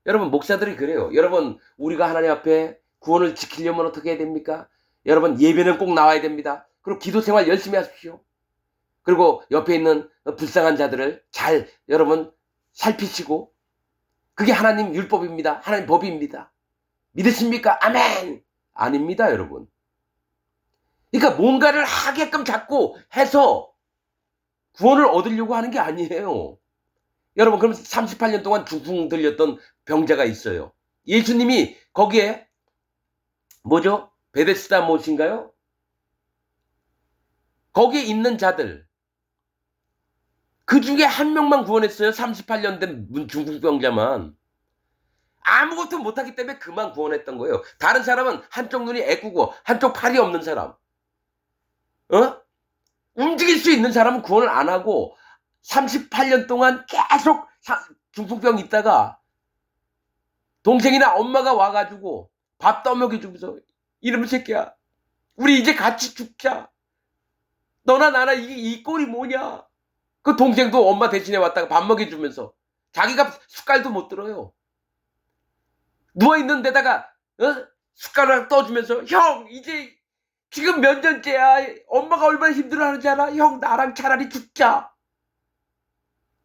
여러분 목사들이 그래요. 여러분 우리가 하나님 앞에 구원을 지키려면 어떻게 해야 됩니까? 여러분 예배는 꼭 나와야 됩니다. 그리고 기도 생활 열심히 하십시오. 그리고 옆에 있는 불쌍한 자들을 잘 여러분 살피시고 그게 하나님 율법입니다. 하나님 법입니다. 믿으십니까? 아멘! 아닙니다, 여러분. 그러니까 뭔가를 하게끔 자꾸 해서 구원을 얻으려고 하는 게 아니에요. 여러분 그럼 38년 동안 중풍 들렸던 병자가 있어요. 예수님이 거기에 뭐죠? 베데스다 못인가요? 거기에 있는 자들 그 중에 한 명만 구원했어요. 38년 된 중풍병자만. 아무것도 못하기 때문에 그만 구원했던 거예요. 다른 사람은 한쪽 눈이 애꾸고 한쪽 팔이 없는 사람, 움직일 수 있는 사람은 구원을 안 하고 38년 동안 계속 중풍병 있다가 동생이나 엄마가 와가지고 밥 떠먹여주면서 이놈의 새끼야 우리 이제 같이 죽자. 너나 나나 이 꼴이 뭐냐. 그 동생도 엄마 대신에 왔다가 밥 먹여주면서 자기가 숟갈도 못 들어요. 누워있는 데다가 숟가락 떠주면서 형 이제 지금 몇 년째야. 엄마가 얼마나 힘들어하는지 알아? 형 나랑 차라리 죽자.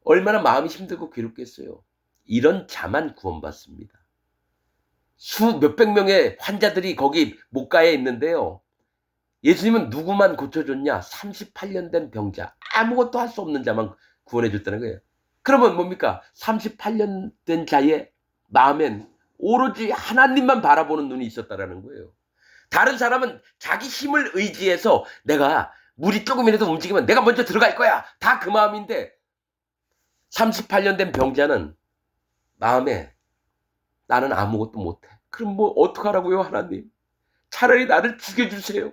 얼마나 마음이 힘들고 괴롭겠어요. 이런 자만 구원받습니다. 몇백 명의 환자들이 거기 목가에 있는데요. 예수님은 누구만 고쳐줬냐? 38년 된 병자. 아무것도 할 수 없는 자만 구원해 줬다는 거예요. 그러면 뭡니까? 38년 된 자의 마음엔 오로지 하나님만 바라보는 눈이 있었다라는 거예요. 다른 사람은 자기 힘을 의지해서 내가 물이 조금이라도 움직이면 내가 먼저 들어갈 거야. 다 그 마음인데 38년 된 병자는 마음에 나는 아무것도 못해. 그럼 뭐 어떡하라고요 하나님. 차라리 나를 죽여주세요.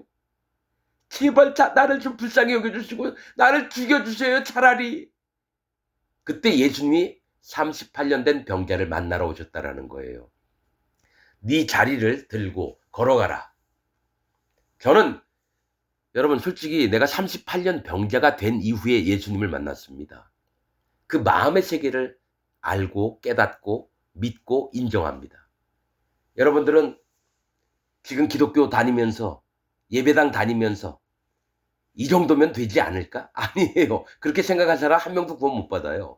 제발 나를 좀 불쌍히 여겨주시고 나를 죽여주세요 차라리. 그때 예수님이 38년 된 병자를 만나러 오셨다라는 거예요. 네 자리를 들고 걸어가라. 저는 여러분 솔직히 내가 38년 병자가 된 이후에 예수님을 만났습니다. 그 마음의 세계를 알고 깨닫고 믿고 인정합니다. 여러분들은 지금 기독교 다니면서 예배당 다니면서 이 정도면 되지 않을까? 아니에요. 그렇게 생각한 사람 한 명도 구원 못 받아요.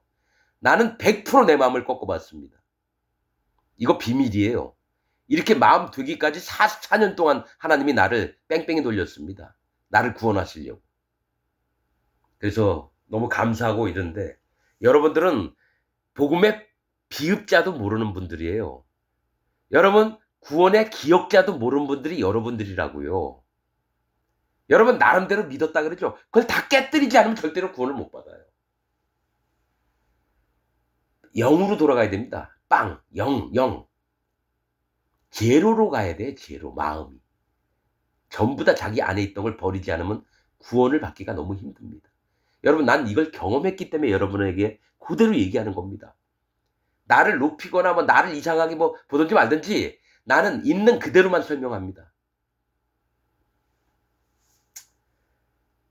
나는 100% 내 마음을 꺾어봤습니다. 이거 비밀이에요. 이렇게 마음 되기까지 44년 동안 하나님이 나를 뺑뺑이 돌렸습니다. 나를 구원하시려고. 그래서 너무 감사하고 이런데 여러분들은 복음의 비읍자도 모르는 분들이에요. 여러분 구원의 기억자도 모르는 분들이 여러분들이라고요. 여러분 나름대로 믿었다 그러죠. 그걸 다 깨뜨리지 않으면 절대로 구원을 못 받아요. 영으로 돌아가야 됩니다. 빵, 영. 제로로 가야 돼, 제로, 마음이. 전부 다 자기 안에 있던 걸 버리지 않으면 구원을 받기가 너무 힘듭니다. 여러분 난 이걸 경험했기 때문에 여러분에게 그대로 얘기하는 겁니다. 나를 높이거나 뭐 나를 이상하게 뭐 보든지 말든지 나는 있는 그대로만 설명합니다.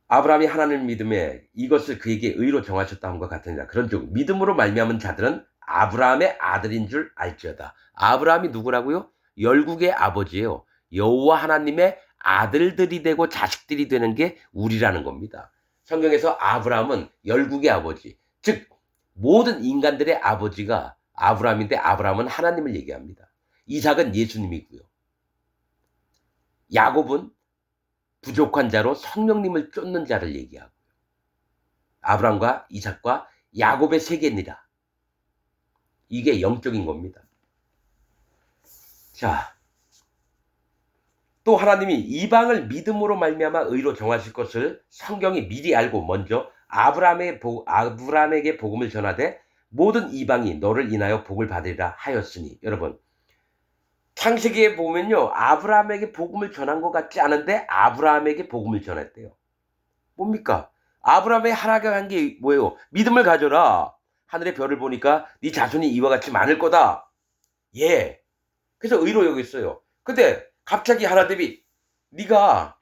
아브라함이 하나님을 믿음에 이것을 그에게 의로 정하셨다 함과 같으니라. 그런즉 믿음으로 말미암은 자들은 아브라함의 아들인 줄 알지어다. 아브라함이 누구라고요? 열국의 아버지예요. 여호와 하나님의 아들들이 되고 자식들이 되는 게 우리라는 겁니다. 성경에서 아브라함은 열국의 아버지, 즉 모든 인간들의 아버지가 아브라함인데 아브라함은 하나님을 얘기합니다. 이삭은 예수님이고요. 야곱은 부족한 자로 성령님을 쫓는 자를 얘기하고요. 아브라함과 이삭과 야곱의 세계니라. 이게 영적인 겁니다. 자, 또 하나님이 이방을 믿음으로 말미암아 의로 정하실 것을 성경이 미리 알고 먼저 아브라함에게 복음을 전하되 모든 이방이 너를 인하여 복을 받으리라 하였으니. 여러분 창세기에 보면요 아브라함에게 복음을 전한 것 같지 않은데 아브라함에게 복음을 전했대요. 뭡니까? 아브라함의 하나가 한 게 뭐예요? 믿음을 가져라. 하늘의 별을 보니까 네 자손이 이와 같이 많을 거다. 예. 그래서 의로 여겼어요. 근데 갑자기 하나님이 네가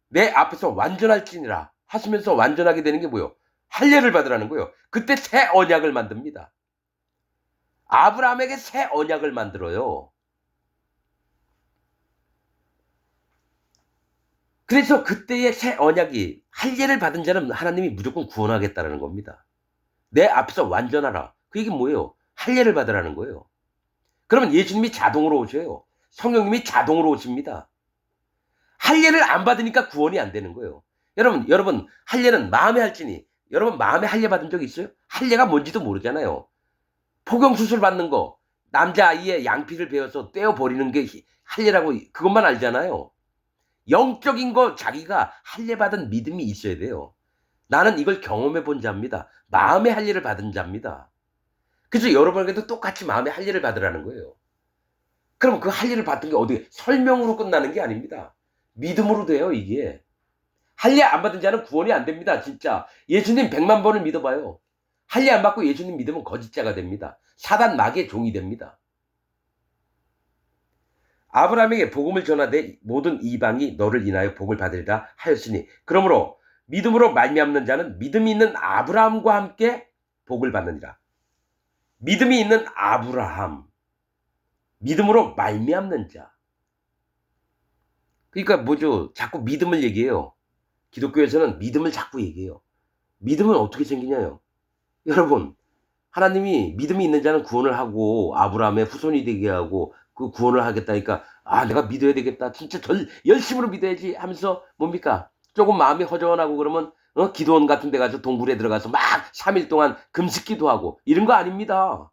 내 앞에서 완전할지니라 하시면서 완전하게 되는 게 뭐예요? 할례를 받으라는 거예요. 그때 새 언약을 만듭니다. 아브라함에게 새 언약을 만들어요. 그래서 그때의 새 언약이 할례를 받은 자는 하나님이 무조건 구원하겠다라는 겁니다. 내 앞에서 완전하라. 그 얘기는 뭐예요? 할례를 받으라는 거예요. 그러면 예수님이 자동으로 오셔요. 성령님이 자동으로 오십니다. 할례를 안 받으니까 구원이 안 되는 거예요. 여러분 할례는 마음에 할지니. 여러분 마음에 할례 받은 적 있어요? 할례가 뭔지도 모르잖아요. 포경수술 받는 거, 남자아이의 양피를 베어서 떼어버리는 게 할례라고 그것만 알잖아요. 영적인 거 자기가 할례 받은 믿음이 있어야 돼요. 나는 이걸 경험해 본 자입니다. 마음의 할례를 받은 자입니다. 그래서 여러분에게도 똑같이 마음의 할례를 받으라는 거예요. 그럼 그 할례를 받은 게 어디 설명으로 끝나는 게 아닙니다. 믿음으로 돼요 이게. 할례 안 받은 자는 구원이 안 됩니다. 진짜 예수님 100만 번을 믿어봐요. 할례 안 받고 예수님 믿으면 거짓자가 됩니다. 사단 마귀의 종이 됩니다. 아브라함에게 복음을 전하되 모든 이방이 너를 인하여 복을 받으리라 하였으니 그러므로 믿음으로 말미암는 자는 믿음이 있는 아브라함과 함께 복을 받느니라. 믿음이 있는 아브라함, 믿음으로 말미암는 자. 그러니까 뭐죠? 자꾸 믿음을 얘기해요. 기독교에서는 믿음을 자꾸 얘기해요. 믿음은 어떻게 생기냐요? 여러분 하나님이 믿음이 있는 자는 구원을 하고 아브라함의 후손이 되게 하고 그 구원을 하겠다니까 아 내가 믿어야 되겠다 진짜 열심으로 믿어야지 하면서 뭡니까 조금 마음이 허전하고 그러면 기도원 같은 데 가서 동굴에 들어가서 막 3일 동안 금식기도 하고 이런 거 아닙니다.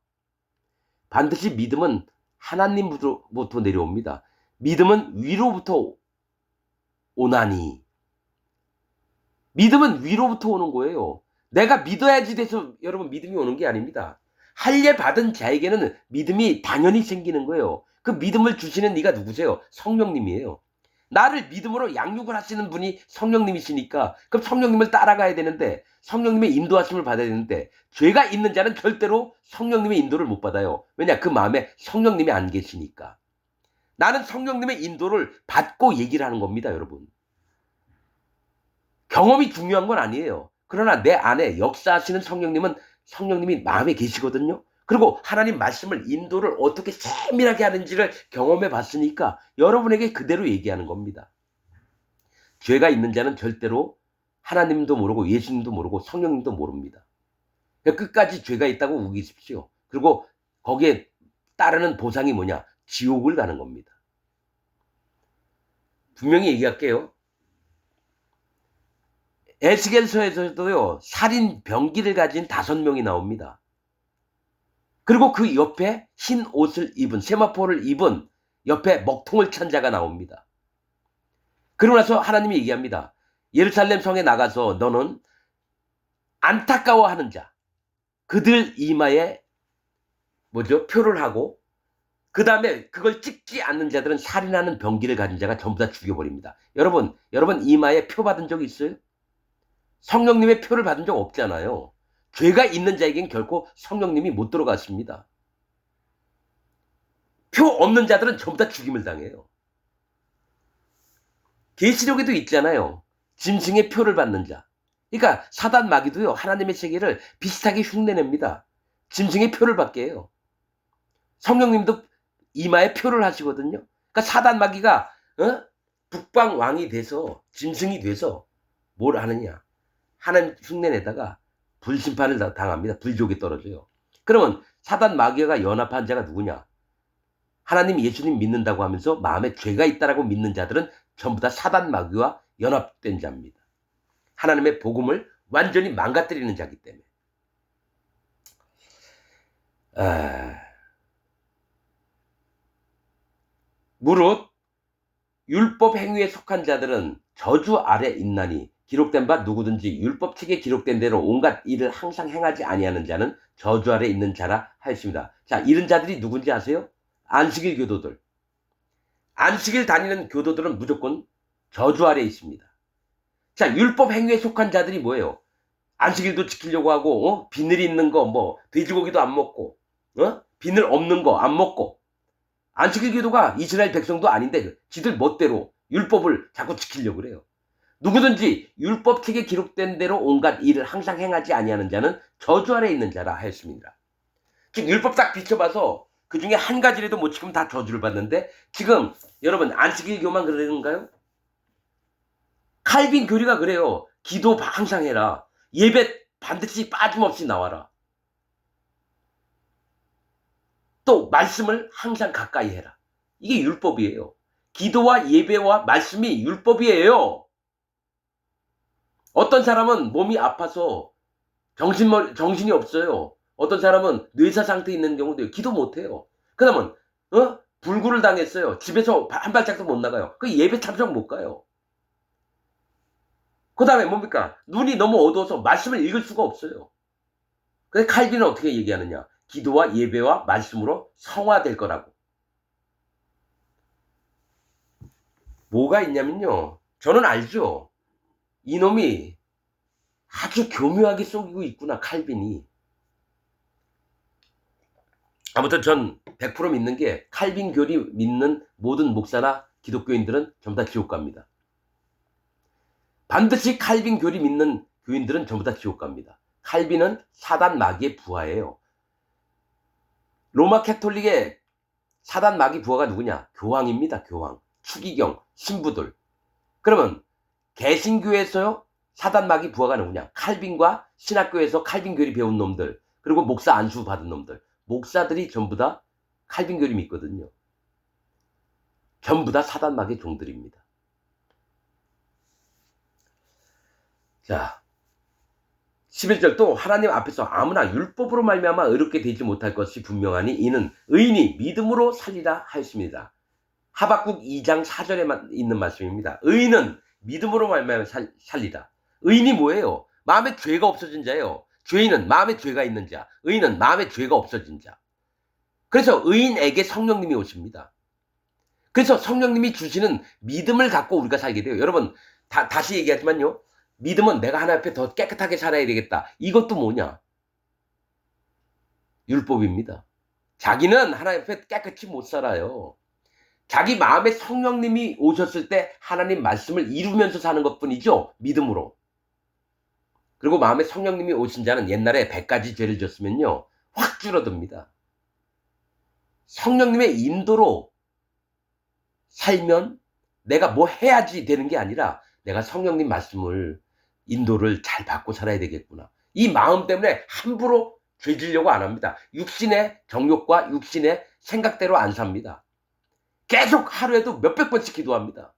반드시 믿음은 하나님부터 내려옵니다. 믿음은 위로부터 오나니. 믿음은 위로부터 오는 거예요. 내가 믿어야지 돼서 여러분 믿음이 오는 게 아닙니다. 할례 받은 자에게는 믿음이 당연히 생기는 거예요. 그 믿음을 주시는 네가 누구세요? 성령님이에요. 나를 믿음으로 양육을 하시는 분이 성령님이시니까 그럼 성령님을 따라가야 되는데 성령님의 인도하심을 받아야 되는데 죄가 있는 자는 절대로 성령님의 인도를 못 받아요. 왜냐? 그 마음에 성령님이 안 계시니까. 나는 성령님의 인도를 받고 얘기를 하는 겁니다, 여러분. 경험이 중요한 건 아니에요. 그러나 내 안에 역사하시는 성령님이 마음에 계시거든요. 그리고 하나님 말씀을 인도를 어떻게 세밀하게 하는지를 경험해 봤으니까 여러분에게 그대로 얘기하는 겁니다. 죄가 있는 자는 절대로 하나님도 모르고 예수님도 모르고 성령님도 모릅니다. 그러니까 끝까지 죄가 있다고 우기십시오. 그리고 거기에 따르는 보상이 뭐냐? 지옥을 가는 겁니다. 분명히 얘기할게요. 에스겔서에서도요, 살인 병기를 가진 5명이 나옵니다. 그리고 그 옆에 흰 옷을 입은, 세마포를 입은 옆에 먹통을 찬 자가 나옵니다. 그러고 나서 하나님이 얘기합니다. 예루살렘 성에 나가서 너는 안타까워하는 자, 그들 이마에 표를 하고 그 다음에 그걸 찍지 않는 자들은 살인하는 병기를 가진 자가 전부 다 죽여버립니다. 여러분 이마에 표 받은 적 있어요? 성령님의 표를 받은 적 없잖아요. 죄가 있는 자에겐 결코 성령님이 못 들어갔습니다. 표 없는 자들은 전부 다 죽임을 당해요. 계시록에도 있잖아요. 짐승의 표를 받는 자. 그러니까 사단 마귀도요, 하나님의 세계를 비슷하게 흉내냅니다. 짐승의 표를 받게 해요. 성령님도 이마에 표를 하시거든요. 그러니까 사단 마귀가 북방 왕이 돼서 짐승이 돼서 뭘 하느냐? 하나님 흉내내다가 불심판을 당합니다. 불족이 떨어져요. 그러면 사단 마귀가 연합한 자가 누구냐? 하나님 예수님 믿는다고 하면서 마음에 죄가 있다라고 믿는 자들은 전부 다 사단 마귀와 연합된 자입니다. 하나님의 복음을 완전히 망가뜨리는 자이기 때문에. 무릇 율법 행위에 속한 자들은 저주 아래 있나니 기록된 바 누구든지 율법책에 기록된 대로 온갖 일을 항상 행하지 아니하는 자는 저주 아래 있는 자라 하였습니다. 자, 이런 자들이 누군지 아세요? 안식일 교도들. 안식일 다니는 교도들은 무조건 저주 아래 있습니다. 자, 율법 행위에 속한 자들이 뭐예요? 안식일도 지키려고 하고 비늘 있는 거 돼지고기도 안 먹고 비늘 없는 거 안 먹고 안식일 교도가 이스라엘 백성도 아닌데 지들 멋대로 율법을 자꾸 지키려고 그래요. 누구든지 율법책에 기록된 대로 온갖 일을 항상 행하지 아니하는 자는 저주 아래 있는 자라 하였습니다. 즉 율법 딱 비춰봐서 그 중에 한 가지라도 못 지키면 다 저주를 받는데 지금 여러분 안식일교만 그러는가요? 칼빈 교리가 그래요. 기도 항상 해라. 예배 반드시 빠짐없이 나와라. 또 말씀을 항상 가까이 해라. 이게 율법이에요. 기도와 예배와 말씀이 율법이에요. 어떤 사람은 몸이 아파서 정신이 없어요. 어떤 사람은 뇌사 상태에 있는 경우도 기도 못해요. 그러면 불구를 당했어요. 집에서 한 발짝도 못 나가요. 그 예배 참석 못 가요. 그 다음에 뭡니까? 눈이 너무 어두워서 말씀을 읽을 수가 없어요. 그래서 칼빈은 어떻게 얘기하느냐? 기도와 예배와 말씀으로 성화될 거라고. 뭐가 있냐면요. 저는 알죠. 이놈이 아주 교묘하게 속이고 있구나, 칼빈이. 아무튼 전 100% 믿는 게 칼빈 교리 믿는 모든 목사나 기독교인들은 전부 다 지옥 갑니다. 반드시 칼빈 교리 믿는 교인들은 전부 다 지옥 갑니다. 칼빈은 사단 마귀의 부하예요. 로마 캐톨릭의 사단 마귀 부하가 누구냐? 교황입니다. 교황. 추기경, 신부들. 그러면 개신교에서요? 사단 마귀 부하가 누구냐? 칼빈과 신학교에서 칼빈 교리 배운 놈들, 그리고 목사 안수 받은 놈들. 목사들이 전부 다 칼빈 교리 믿거든요. 전부 다 사단 마귀의 종들입니다. 자, 11절 또 하나님 앞에서 아무나 율법으로 말미암아 의롭게 되지 못할 것이 분명하니 이는 의인이 믿음으로 살리라 하였습니다. 하박국 2장 4절에 있는 말씀입니다. 의인은 믿음으로 말미암아 살리라. 의인이 뭐예요? 마음에 죄가 없어진 자예요. 죄인은 마음에 죄가 있는 자, 의인은 마음에 죄가 없어진 자. 그래서 의인에게 성령님이 오십니다. 그래서 성령님이 주시는 믿음을 갖고 우리가 살게 돼요. 여러분, 다시 얘기하지만요. 믿음은 내가 하나님 앞에 더 깨끗하게 살아야 되겠다. 이것도 뭐냐? 율법입니다. 자기는 하나님 앞에 깨끗이 못 살아요. 자기 마음에 성령님이 오셨을 때 하나님 말씀을 이루면서 사는 것뿐이죠. 믿음으로. 그리고 마음에 성령님이 오신 자는 옛날에 100가지 죄를 졌으면요. 확 줄어듭니다. 성령님의 인도로 살면 내가 뭐 해야지 되는 게 아니라 내가 성령님 말씀을 인도를 잘 받고 살아야 되겠구나. 이 마음 때문에 함부로 죄 지려고 안 합니다. 육신의 정욕과 육신의 생각대로 안 삽니다. 계속 하루에도 몇백 번씩 기도합니다.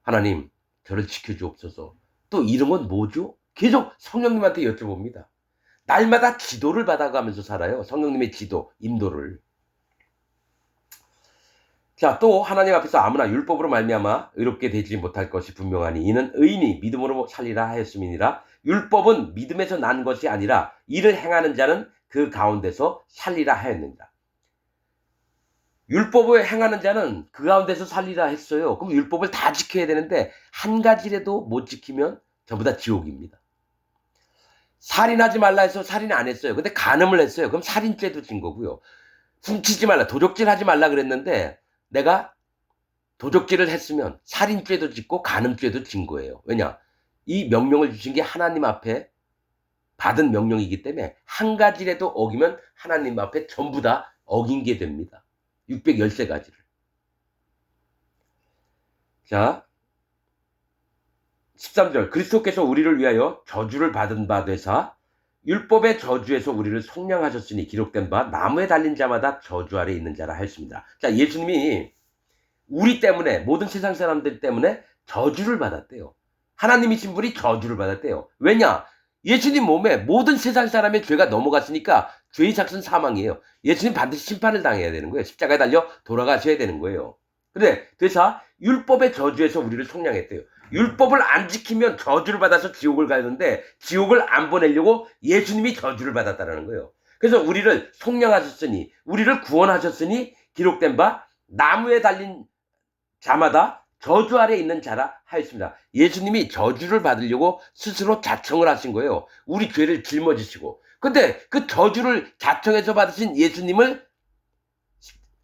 하나님, 저를 지켜주옵소서. 또 이름은 뭐죠? 계속 성령님한테 여쭤봅니다. 날마다 지도를 받아가면서 살아요. 성령님의 지도, 인도를. 자, 또 하나님 앞에서 아무나 율법으로 말미암아 의롭게 되지 못할 것이 분명하니 이는 의인이 믿음으로 살리라 하였음이니라. 율법은 믿음에서 난 것이 아니라 이를 행하는 자는 그 가운데서 살리라 하였느니라. 율법을 행하는 자는 그 가운데서 살리라 했어요. 그럼 율법을 다 지켜야 되는데 한 가지라도 못 지키면 전부 다 지옥입니다. 살인하지 말라 해서 살인 안 했어요. 근데 간음을 했어요. 그럼 살인죄도 진 거고요. 훔치지 말라, 도적질 하지 말라 그랬는데 내가 도적질을 했으면 살인죄도 짓고 간음죄도 진 거예요. 왜냐? 이 명령을 주신 게 하나님 앞에 받은 명령이기 때문에 한 가지라도 어기면 하나님 앞에 전부 다 어긴 게 됩니다. 613가지를. 자, 13절. 그리스도께서 우리를 위하여 저주를 받은 바 되사 율법의 저주에서 우리를 속량하셨으니 기록된 바 나무에 달린 자마다 저주 아래 있는 자라 하였습니다. 자, 예수님이 우리 때문에, 모든 세상 사람들 때문에 저주를 받았대요. 하나님이신 분이 저주를 받았대요. 왜냐? 예수님 몸에 모든 세상 사람의 죄가 넘어갔으니까 죄의 삭은 사망이에요. 예수님 반드시 심판을 당해야 되는 거예요. 십자가에 달려 돌아가셔야 되는 거예요. 근데 그래서 율법의 저주에서 우리를 속량했대요. 율법을 안 지키면 저주를 받아서 지옥을 가는데 지옥을 안 보내려고 예수님이 저주를 받았다는 거예요. 그래서 우리를 속량하셨으니, 우리를 구원하셨으니 기록된 바 나무에 달린 자마다 저주 아래 있는 자라 하였습니다. 예수님이 저주를 받으려고 스스로 자청을 하신 거예요. 우리 죄를 짊어지시고. 근데 그 저주를 자청해서 받으신 예수님을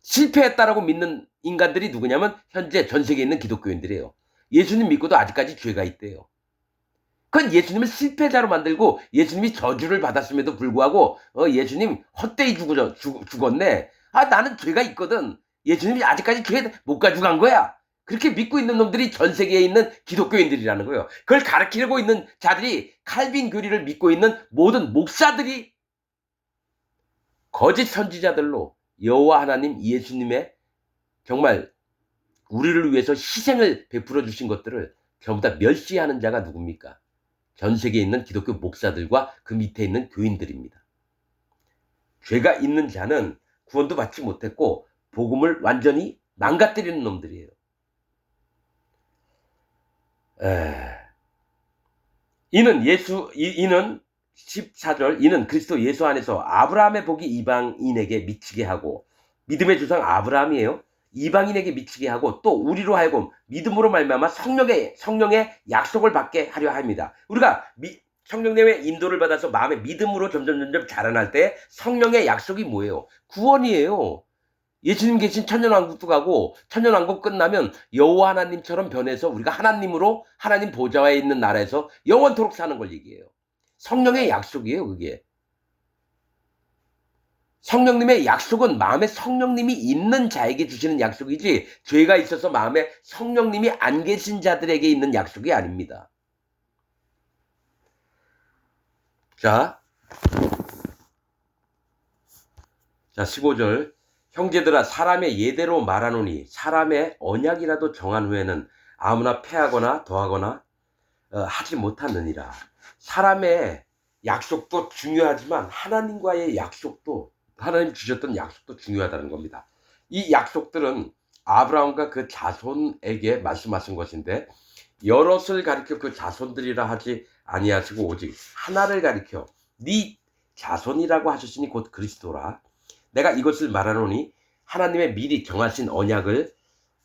실패했다라고 믿는 인간들이 누구냐면 현재 전 세계에 있는 기독교인들이에요. 예수님 믿고도 아직까지 죄가 있대요. 그건 예수님을 실패자로 만들고 예수님이 저주를 받았음에도 불구하고 예수님 헛되이 죽었네. 아, 나는 죄가 있거든. 예수님이 아직까지 죄 못 가지고 간 거야. 그렇게 믿고 있는 놈들이 전 세계에 있는 기독교인들이라는 거예요. 그걸 가르치려고 있는 자들이 칼빈 교리를 믿고 있는 모든 목사들이 거짓 선지자들로 여호와 하나님 예수님의 정말 우리를 위해서 희생을 베풀어 주신 것들을 전부 다 멸시하는 자가 누굽니까? 전 세계에 있는 기독교 목사들과 그 밑에 있는 교인들입니다. 죄가 있는 자는 구원도 받지 못했고 복음을 완전히 망가뜨리는 놈들이에요. 이는 14절, 이는 그리스도 예수 안에서 아브라함의 복이 이방인에게 미치게 하고, 믿음의 조상 아브라함이에요. 이방인에게 미치게 하고 또 우리로 하여금 믿음으로 말미암아 성령의 약속을 받게 하려 합니다. 우리가 성령님의 인도를 받아서 마음의 믿음으로 점점 자라날 때 성령의 약속이 뭐예요? 구원이에요. 예수님 계신 천년왕국도 가고 천년왕국 끝나면 여호와 하나님처럼 변해서 우리가 하나님으로 하나님 보좌에 있는 나라에서 영원토록 사는 걸 얘기해요. 성령의 약속이에요, 그게. 성령님의 약속은 마음에 성령님이 있는 자에게 주시는 약속이지 죄가 있어서 마음에 성령님이 안 계신 자들에게 있는 약속이 아닙니다. 자 15절. 형제들아, 사람의 예대로 말하노니 사람의 언약이라도 정한 후에는 아무나 패하거나 더하거나 하지 못하느니라. 사람의 약속도 중요하지만 하나님과의 약속도, 하나님 주셨던 약속도 중요하다는 겁니다. 이 약속들은 아브라함과 그 자손에게 말씀하신 것인데 여럿을 가리켜 그 자손들이라 하지 아니하시고 오직 하나를 가리켜 네 자손이라고 하셨으니 곧 그리스도라. 내가 이것을 말하노니 하나님의 미리 정하신 언약을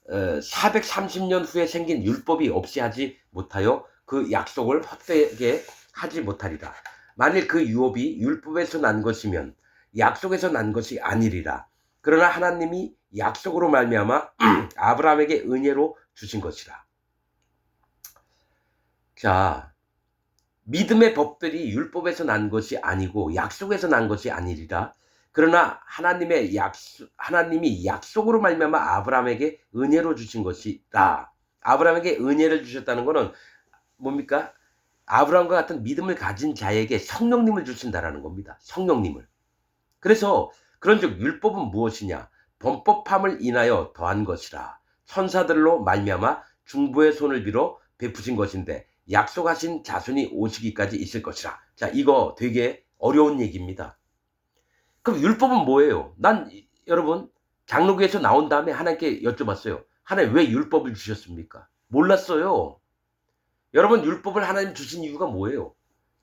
430년 후에 생긴 율법이 없이 하지 못하여 그 약속을 헛되게 하지 못하리라. 만일 그 유업이 율법에서 난 것이면 약속에서 난 것이 아니리라. 그러나 하나님이 약속으로 말미암아 아브라함에게 은혜로 주신 것이라. 자, 믿음의 법들이 율법에서 난 것이 아니고 약속에서 난 것이 아니리라. 그러나 하나님이 약속으로 말미암아 아브라함에게 은혜로 주신 것이다. 아브라함에게 은혜를 주셨다는 것은 뭡니까? 아브라함과 같은 믿음을 가진 자에게 성령님을 주신다라는 겁니다. 성령님을. 그래서 그런즉 율법은 무엇이냐? 범법함을 인하여 더한 것이라. 천사들로 말미암아 중보의 손을 빌어 베푸신 것인데 약속하신 자손이 오시기까지 있을 것이라. 자, 이거 되게 어려운 얘기입니다. 그럼 율법은 뭐예요? 여러분 장로교에서 나온 다음에 하나님께 여쭤봤어요. 하나님 왜 율법을 주셨습니까? 몰랐어요. 여러분 율법을 하나님 주신 이유가 뭐예요?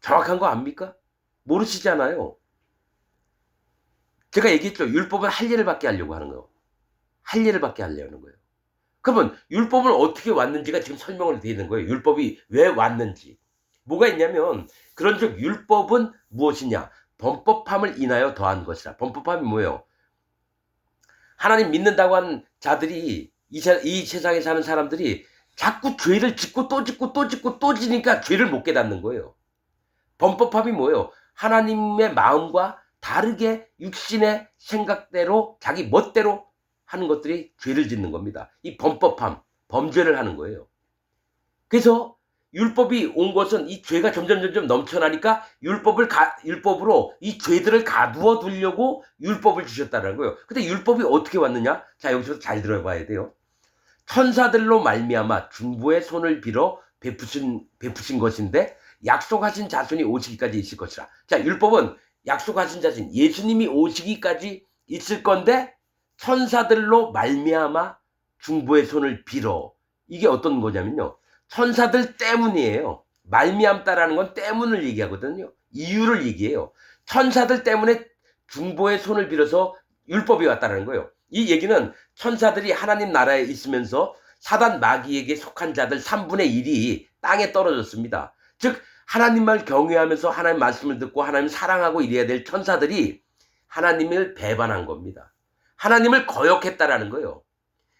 정확한 거 압니까? 모르시잖아요. 제가 얘기했죠. 율법은 할 일을 받게 하려고 하는 거예요. 할 일을 받게 하려는 거예요. 그러면 율법은 어떻게 왔는지가 지금 설명을 되는 거예요. 율법이 왜 왔는지. 뭐가 있냐면 그런즉 율법은 무엇이냐? 범법함을 인하여 더한 것이라. 범법함이 뭐예요? 하나님 믿는다고 하는 자들이 이 세상에 사는 사람들이 자꾸 죄를 짓고 또 짓고 또 짓고 또 지니까 죄를 못 깨닫는 거예요. 범법함이 뭐예요? 하나님의 마음과 다르게 육신의 생각대로 자기 멋대로 하는 것들이 죄를 짓는 겁니다. 이 범법함, 범죄를 하는 거예요. 그래서 율법이 온 것은 이 죄가 점점 넘쳐나니까 율법으로 이 죄들을 가두어 두려고 율법을 주셨다는 거예요. 근데 율법이 어떻게 왔느냐? 자, 여기서 잘 들어봐야 돼요. 천사들로 말미암아 중보의 손을 빌어 베푸신 것인데 약속하신 자손이 오시기까지 있을 것이라. 자, 율법은 약속하신 자손 예수님이 오시기까지 있을 건데 천사들로 말미암아 중보의 손을 빌어. 이게 어떤 거냐면요. 천사들 때문이에요. 말미암다라는 건 때문을 얘기하거든요. 이유를 얘기해요. 천사들 때문에 중보의 손을 빌어서 율법이 왔다는 거예요. 이 얘기는 천사들이 하나님 나라에 있으면서 사단 마귀에게 속한 자들 3분의 1이 땅에 떨어졌습니다. 즉 하나님을 경외하면서 하나님 말씀을 듣고 하나님 사랑하고 이래야 될 천사들이 하나님을 배반한 겁니다. 하나님을 거역했다라는 거예요.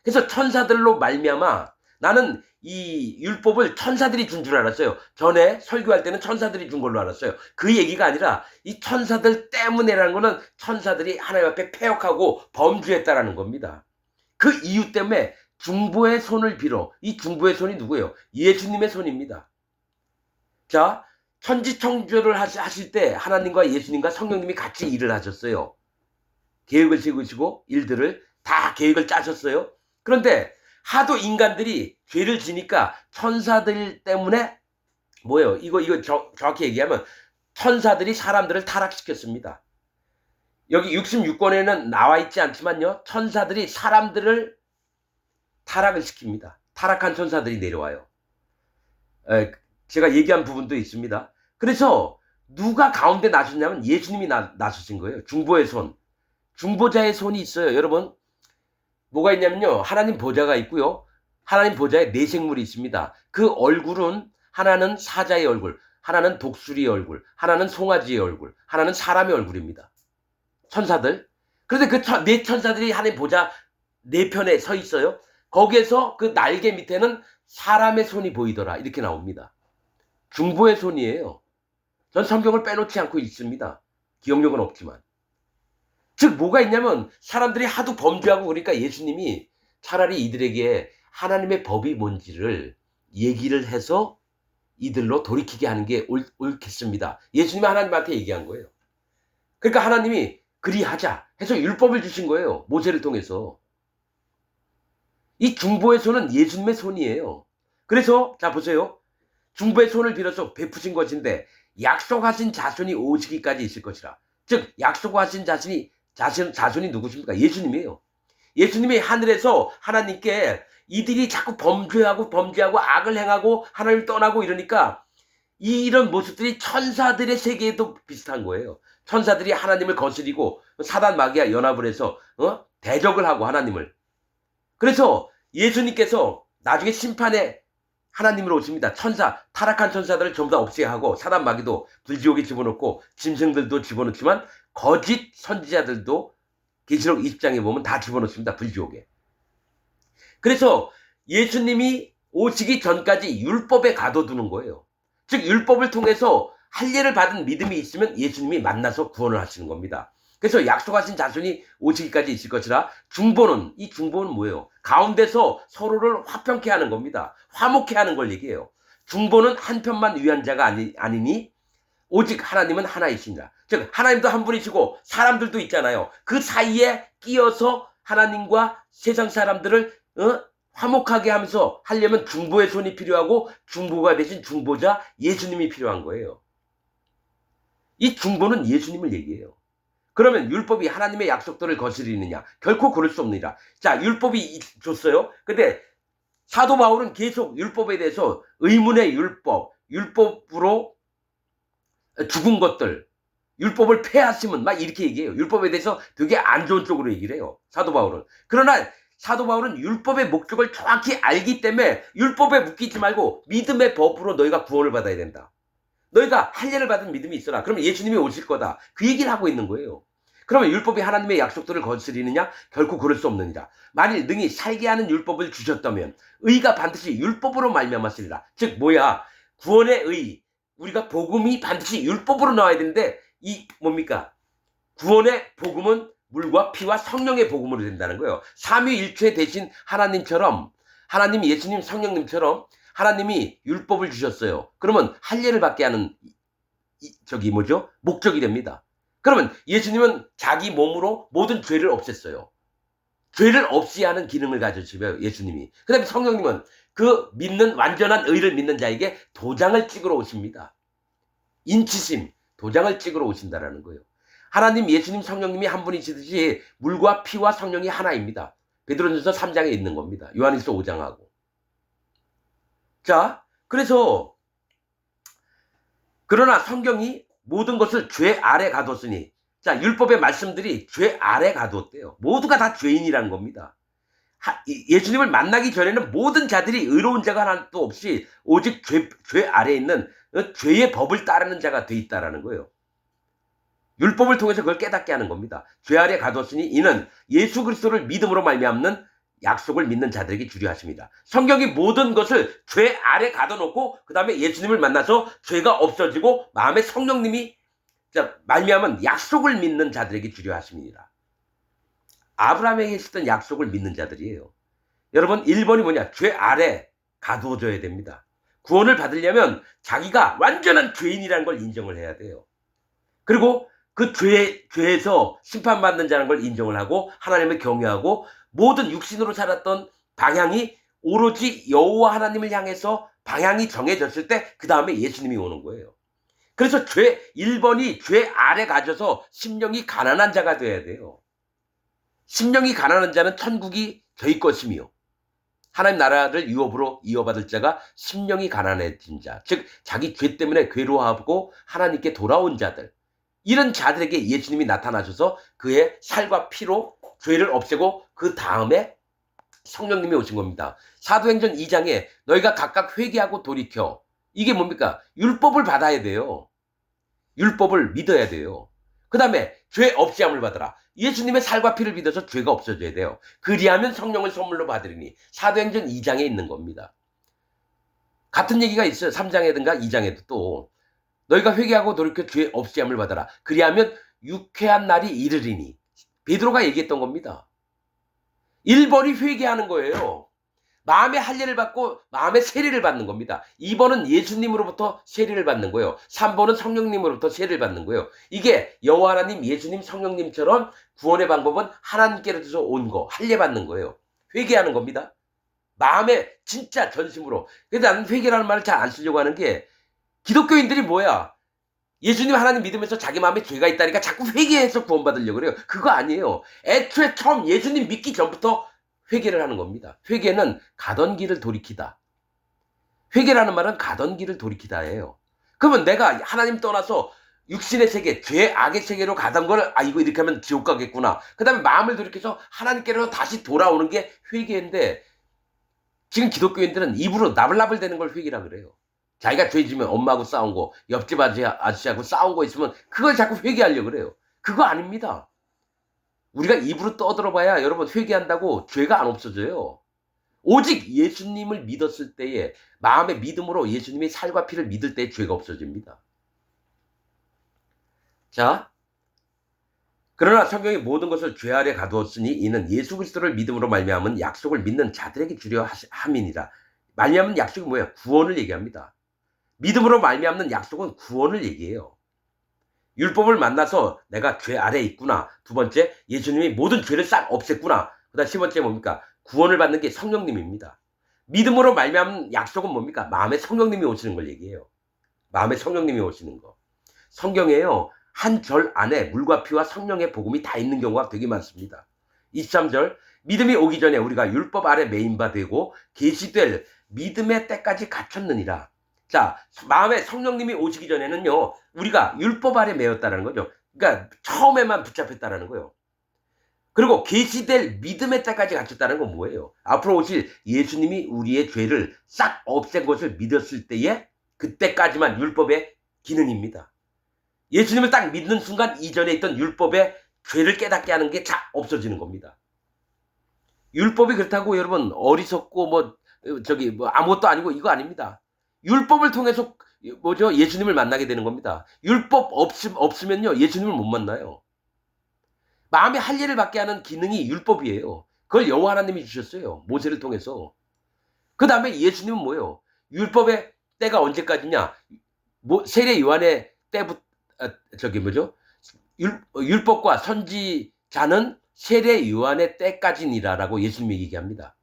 그래서 천사들로 말미암아 나는 이 율법을 천사들이 준 줄 알았어요. 전에 설교할 때는 천사들이 준 걸로 알았어요. 그 얘기가 아니라 이 천사들 때문에라는 거는 천사들이 하나님 앞에 패역하고 범죄했다라는 겁니다. 그 이유 때문에 중보의 손을 빌어. 이 중보의 손이 누구예요? 예수님의 손입니다. 자, 천지창조를 하실 때 하나님과 예수님과 성령님이 같이 일을 하셨어요. 계획을 세우시고 일들을 다 계획을 짜셨어요. 그런데 하도 인간들이 죄를 지니까 천사들 때문에 뭐예요? 이거 정확히 얘기하면 천사들이 사람들을 타락시켰습니다. 여기 66권에는 나와 있지 않지만요. 천사들이 사람들을 타락을 시킵니다. 타락한 천사들이 내려와요. 제가 얘기한 부분도 있습니다. 그래서 누가 가운데 나섰냐면 예수님이 나서신 거예요. 중보의 손. 중보자의 손이 있어요. 여러분 뭐가 있냐면요. 하나님 보좌가 있고요. 하나님 보좌에 네 생물이 있습니다. 그 얼굴은 하나는 사자의 얼굴, 하나는 독수리의 얼굴, 하나는 송아지의 얼굴, 하나는 사람의 얼굴입니다. 천사들. 그런데 그 네 천사들이 하나님 보좌 네 편에 서 있어요. 거기에서 그 날개 밑에는 사람의 손이 보이더라. 이렇게 나옵니다. 중보의 손이에요. 전 성경을 빼놓지 않고 있습니다. 기억력은 없지만. 즉 뭐가 있냐면 사람들이 하도 범죄하고 그러니까 예수님이 차라리 이들에게 하나님의 법이 뭔지를 얘기를 해서 이들로 돌이키게 하는 게 옳겠습니다. 예수님이 하나님한테 얘기한 거예요. 그러니까 하나님이 그리하자 해서 율법을 주신 거예요. 모세를 통해서. 이 중보의 손은 예수님의 손이에요. 그래서 자 보세요. 중보의 손을 빌어서 베푸신 것인데 약속하신 자손이 오시기까지 있을 것이라. 즉 약속하신 자손이 누구십니까? 예수님이에요. 예수님이 하늘에서 하나님께 이들이 자꾸 범죄하고 악을 행하고 하나님을 떠나고 이러니까 이런 모습들이 천사들의 세계에도 비슷한 거예요. 천사들이 하나님을 거스리고 사단 마귀와 연합을 해서 대적을 하고 하나님을. 그래서 예수님께서 나중에 심판에 하나님으로 오십니다. 타락한 천사들을 전부 다 없애야 하고 사단 마귀도 불지옥에 집어넣고 짐승들도 집어넣지만 거짓 선지자들도 계시록 20장에 보면 다 집어넣습니다. 불지옥에. 그래서 예수님이 오시기 전까지 율법에 가둬두는 거예요. 즉 율법을 통해서 할례를 받은 믿음이 있으면 예수님이 만나서 구원을 하시는 겁니다. 그래서 약속하신 자손이 오시기까지 있을 것이라 이 중보는 뭐예요? 가운데서 서로를 화평케 하는 겁니다. 화목케 하는 걸 얘기해요. 중보는 한편만 위한 자가 아니니 오직 하나님은 하나이시니라. 즉 하나님도 한 분이시고 사람들도 있잖아요. 그 사이에 끼어서 하나님과 세상 사람들을 화목하게 하면서 하려면 중보의 손이 필요하고 중보가 되신 중보자 예수님이 필요한 거예요. 이 중보는 예수님을 얘기해요. 그러면 율법이 하나님의 약속들을 거스리느냐? 결코 그럴 수 없느니라. 자, 율법이 줬어요. 근데 사도 바울은 계속 율법에 대해서 의문의 율법으로 죽은 것들, 율법을 폐하심은 막 이렇게 얘기해요. 율법에 대해서 되게 안 좋은 쪽으로 얘기를 해요. 사도 바울은. 그러나 사도 바울은 율법의 목적을 정확히 알기 때문에 율법에 묶이지 말고 믿음의 법으로 너희가 구원을 받아야 된다. 너희가 할례를 받은 믿음이 있어라. 그러면 예수님이 오실 거다. 그 얘기를 하고 있는 거예요. 그러면 율법이 하나님의 약속들을 거스리느냐? 결코 그럴 수 없느니라. 만일 능히 살게 하는 율법을 주셨다면 의가 반드시 율법으로 말미암았으리라. 즉 뭐야? 구원의 의, 우리가 복음이 반드시 율법으로 나와야 되는데 이 뭡니까? 구원의 복음은 물과 피와 성령의 복음으로 된다는 거예요. 삼위일체 대신 하나님처럼, 하나님 예수님 성령님처럼 하나님이 율법을 주셨어요. 그러면 할례를 받게 하는 목적이 됩니다. 그러면 예수님은 자기 몸으로 모든 죄를 없앴어요. 죄를 없이 하는 기능을 가지시고요, 예수님이. 그 다음에 성령님은 그 완전한 의를 믿는 자에게 도장을 찍으러 오십니다. 인치심, 도장을 찍으러 오신다라는 거예요. 하나님, 예수님, 성령님이 한 분이시듯이 물과 피와 성령이 하나입니다. 베드로전서 3장에 있는 겁니다. 요한일서 5장하고. 자, 그러나 성경이 모든 것을 죄 아래 가뒀으니, 자, 율법의 말씀들이 죄 아래 가뒀대요. 모두가 다 죄인이라는 겁니다. 예수님을 만나기 전에는 모든 자들이 의로운 자가 하나도 없이 오직 죄 아래에 있는 죄의 법을 따르는 자가 돼 있다라는 거예요. 율법을 통해서 그걸 깨닫게 하는 겁니다. 죄 아래 가뒀으니 이는 예수 그리스도를 믿음으로 말미암는 약속을 믿는 자들에게 주려 하십니다. 성경이 모든 것을 죄 아래 가둬놓고 그 다음에 예수님을 만나서 죄가 없어지고 마음에 성령님이 말미암은 약속을 믿는 자들에게 주려 하십니다. 아브라함에게 했었던 약속을 믿는 자들이에요. 여러분 1번이 뭐냐? 죄 아래 가두어져야 됩니다. 구원을 받으려면 자기가 완전한 죄인이라는 걸 인정을 해야 돼요. 그리고 그 죄에서 심판받는 자라는 걸 인정을 하고 하나님을 경외하고 모든 육신으로 살았던 방향이 오로지 여호와 하나님을 향해서 방향이 정해졌을 때 그 다음에 예수님이 오는 거예요. 그래서 1번이 죄 아래 가져서 심령이 가난한 자가 돼야 돼요. 심령이 가난한 자는 천국이 저희 것이며 하나님 나라를 유업으로 이어받을 자가 심령이 가난해진 자, 즉 자기 죄 때문에 괴로워하고 하나님께 돌아온 자들, 이런 자들에게 예수님이 나타나셔서 그의 살과 피로 죄를 없애고 그 다음에 성령님이 오신 겁니다. 사도행전 2장에 너희가 각각 회개하고 돌이켜, 이게 뭡니까? 율법을 받아야 돼요. 율법을 믿어야 돼요. 그 다음에 죄 없이 함을 받아라. 예수님의 살과 피를 믿어서 죄가 없어져야 돼요. 그리하면 성령을 선물로 받으리니, 사도행전 2장에 있는 겁니다. 같은 얘기가 있어요. 3장에든가 2장에도 또 너희가 회개하고 돌이켜 죄 없이 함을 받아라. 그리하면 유쾌한 날이 이르리니, 베드로가 얘기했던 겁니다. 1번이 회개하는 거예요. 마음의 할례를 받고 마음의 세례를 받는 겁니다. 2번은 예수님으로부터 세례를 받는 거예요. 3번은 성령님으로부터 세례를 받는 거예요. 이게 여호와 하나님, 예수님, 성령님처럼 구원의 방법은 하나님께로서 온 거, 할례 받는 거예요. 회개하는 겁니다. 마음의 진짜 전심으로. 근데 나는 회개라는 말을 잘 안 쓰려고 하는 게, 기독교인들이 뭐야? 예수님 하나님 믿으면서 자기 마음에 죄가 있다니까 자꾸 회개해서 구원받으려고 그래요. 그거 아니에요. 애초에 처음 예수님 믿기 전부터 회개를 하는 겁니다. 회개는 가던 길을 돌이키다. 회개라는 말은 가던 길을 돌이키다예요. 그러면 내가 하나님 떠나서 육신의 세계, 죄, 악의 세계로 가던 걸, 이거 이렇게 하면 지옥 가겠구나. 그 다음에 마음을 돌이켜서 하나님께로 다시 돌아오는 게 회개인데, 지금 기독교인들은 입으로 나불나불대는 걸 회개라 그래요. 자기가 죄 지면 엄마하고 싸운 거, 옆집 아저씨하고 싸운 거 있으면 그걸 자꾸 회개하려고 그래요. 그거 아닙니다. 우리가 입으로 떠들어봐야 여러분 회개한다고 죄가 안 없어져요. 오직 예수님을 믿었을 때에 마음의 믿음으로 예수님의 살과 피를 믿을 때 죄가 없어집니다. 자, 그러나 성경이 모든 것을 죄 아래 가두었으니 이는 예수 그리스도를 믿음으로 말미암은 약속을 믿는 자들에게 주려 함이니라. 말미암은 약속이 뭐예요? 구원을 얘기합니다. 믿음으로 말미암는 약속은 구원을 얘기해요. 율법을 만나서 내가 죄 아래에 있구나. 두 번째, 예수님이 모든 죄를 싹 없앴구나. 그다음 10번째 뭡니까? 구원을 받는 게 성령님입니다. 믿음으로 말미암는 약속은 뭡니까? 마음에 성령님이 오시는 걸 얘기해요. 마음에 성령님이 오시는 거. 성경에요. 한 절 안에 물과 피와 성령의 복음이 다 있는 경우가 되게 많습니다. 23절, 믿음이 오기 전에 우리가 율법 아래 매인 바 되고 계시될 믿음의 때까지 갖췄느니라. 자, 마음에 성령님이 오시기 전에는요, 우리가 율법 아래 매였다는 거죠. 그러니까 처음에만 붙잡혔다는 거예요. 그리고 계시될 믿음의 때까지 갖췄다는 건 뭐예요? 앞으로 오실 예수님이 우리의 죄를 싹 없앤 것을 믿었을 때에 그때까지만 율법의 기능입니다. 예수님을 딱 믿는 순간 이전에 있던 율법의 죄를 깨닫게 하는 게 다 없어지는 겁니다. 율법이 그렇다고 여러분 어리석고 뭐 아무것도 아니고 이거 아닙니다. 율법을 통해서 예수님을 만나게 되는 겁니다. 율법 없으면요 예수님을 못 만나요. 마음의 할례를 받게 하는 기능이 율법이에요. 그걸 여호와 하나님이 주셨어요. 모세를 통해서. 그 다음에 예수님은 뭐예요? 율법의 때가 언제까지냐? 세례 요한의 때부터 율법과 선지자는 세례 요한의 때까지니라라고 예수님이 얘기합니다.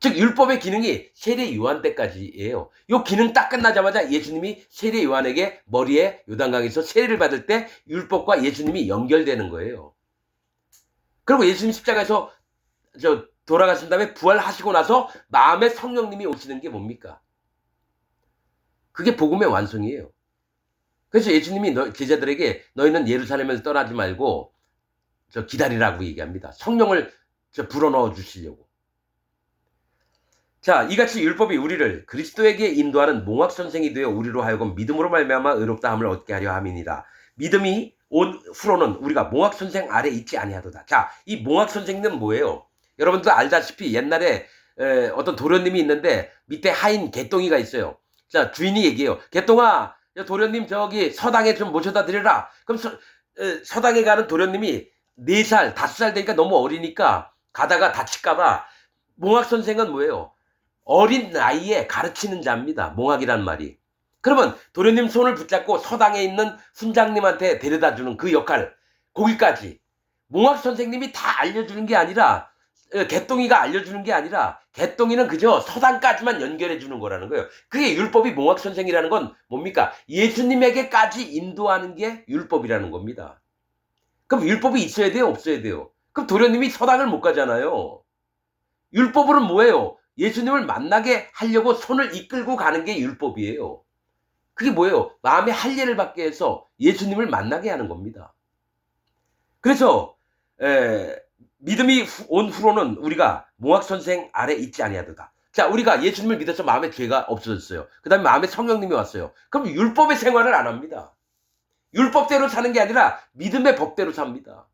즉 율법의 기능이 세례 요한 때까지예요. 이 기능 딱 끝나자마자 예수님이 세례 요한에게 머리에 요단강에서 세례를 받을 때 율법과 예수님이 연결되는 거예요. 그리고 예수님 십자가에서 돌아가신 다음에 부활하시고 나서 마음에 성령님이 오시는 게 뭡니까? 그게 복음의 완성이에요. 그래서 예수님이 제자들에게 너희는 예루살렘을 떠나지 말고 기다리라고 얘기합니다. 성령을 불어넣어 주시려고. 자, 이같이 율법이 우리를 그리스도에게 인도하는 몽학선생이 되어 우리로 하여금 믿음으로 말미암아 의롭다함을 얻게 하려 함이니라. 믿음이 온 후로는 우리가 몽학선생 아래 있지 아니하도다. 자, 이 몽학선생은 뭐예요? 여러분도 알다시피 옛날에 어떤 도련님이 있는데 밑에 하인 개똥이가 있어요. 자, 주인이 얘기해요. 개똥아, 도련님 저기 서당에 좀 모셔다 드려라. 그럼 서당에 가는 도련님이 4살, 5살 되니까 너무 어리니까 가다가 다칠까봐. 몽학선생은 뭐예요? 어린 나이에 가르치는 자입니다. 몽학이란 말이. 그러면 도련님 손을 붙잡고 서당에 있는 훈장님한테 데려다 주는 그 역할, 거기까지 몽학 선생님이 다 알려주는 게 아니라, 개똥이가 알려주는 게 아니라 개똥이는 그저 서당까지만 연결해 주는 거라는 거예요. 그게 율법이 몽학 선생이라는 건 뭡니까? 예수님에게까지 인도하는 게 율법이라는 겁니다. 그럼 율법이 있어야 돼요? 없어야 돼요? 그럼 도련님이 서당을 못 가잖아요. 율법으로는 뭐예요? 예수님을 만나게 하려고 손을 이끌고 가는 게 율법이에요. 그게 뭐예요? 마음의 할례를 받게 해서 예수님을 만나게 하는 겁니다. 그래서 믿음이 온 후로는 우리가 몽학선생 아래 있지 아니하도다. 자, 우리가 예수님을 믿어서 마음에 죄가 없어졌어요. 그 다음에 마음에 성령님이 왔어요. 그럼 율법의 생활을 안 합니다. 율법대로 사는 게 아니라 믿음의 법대로 삽니다.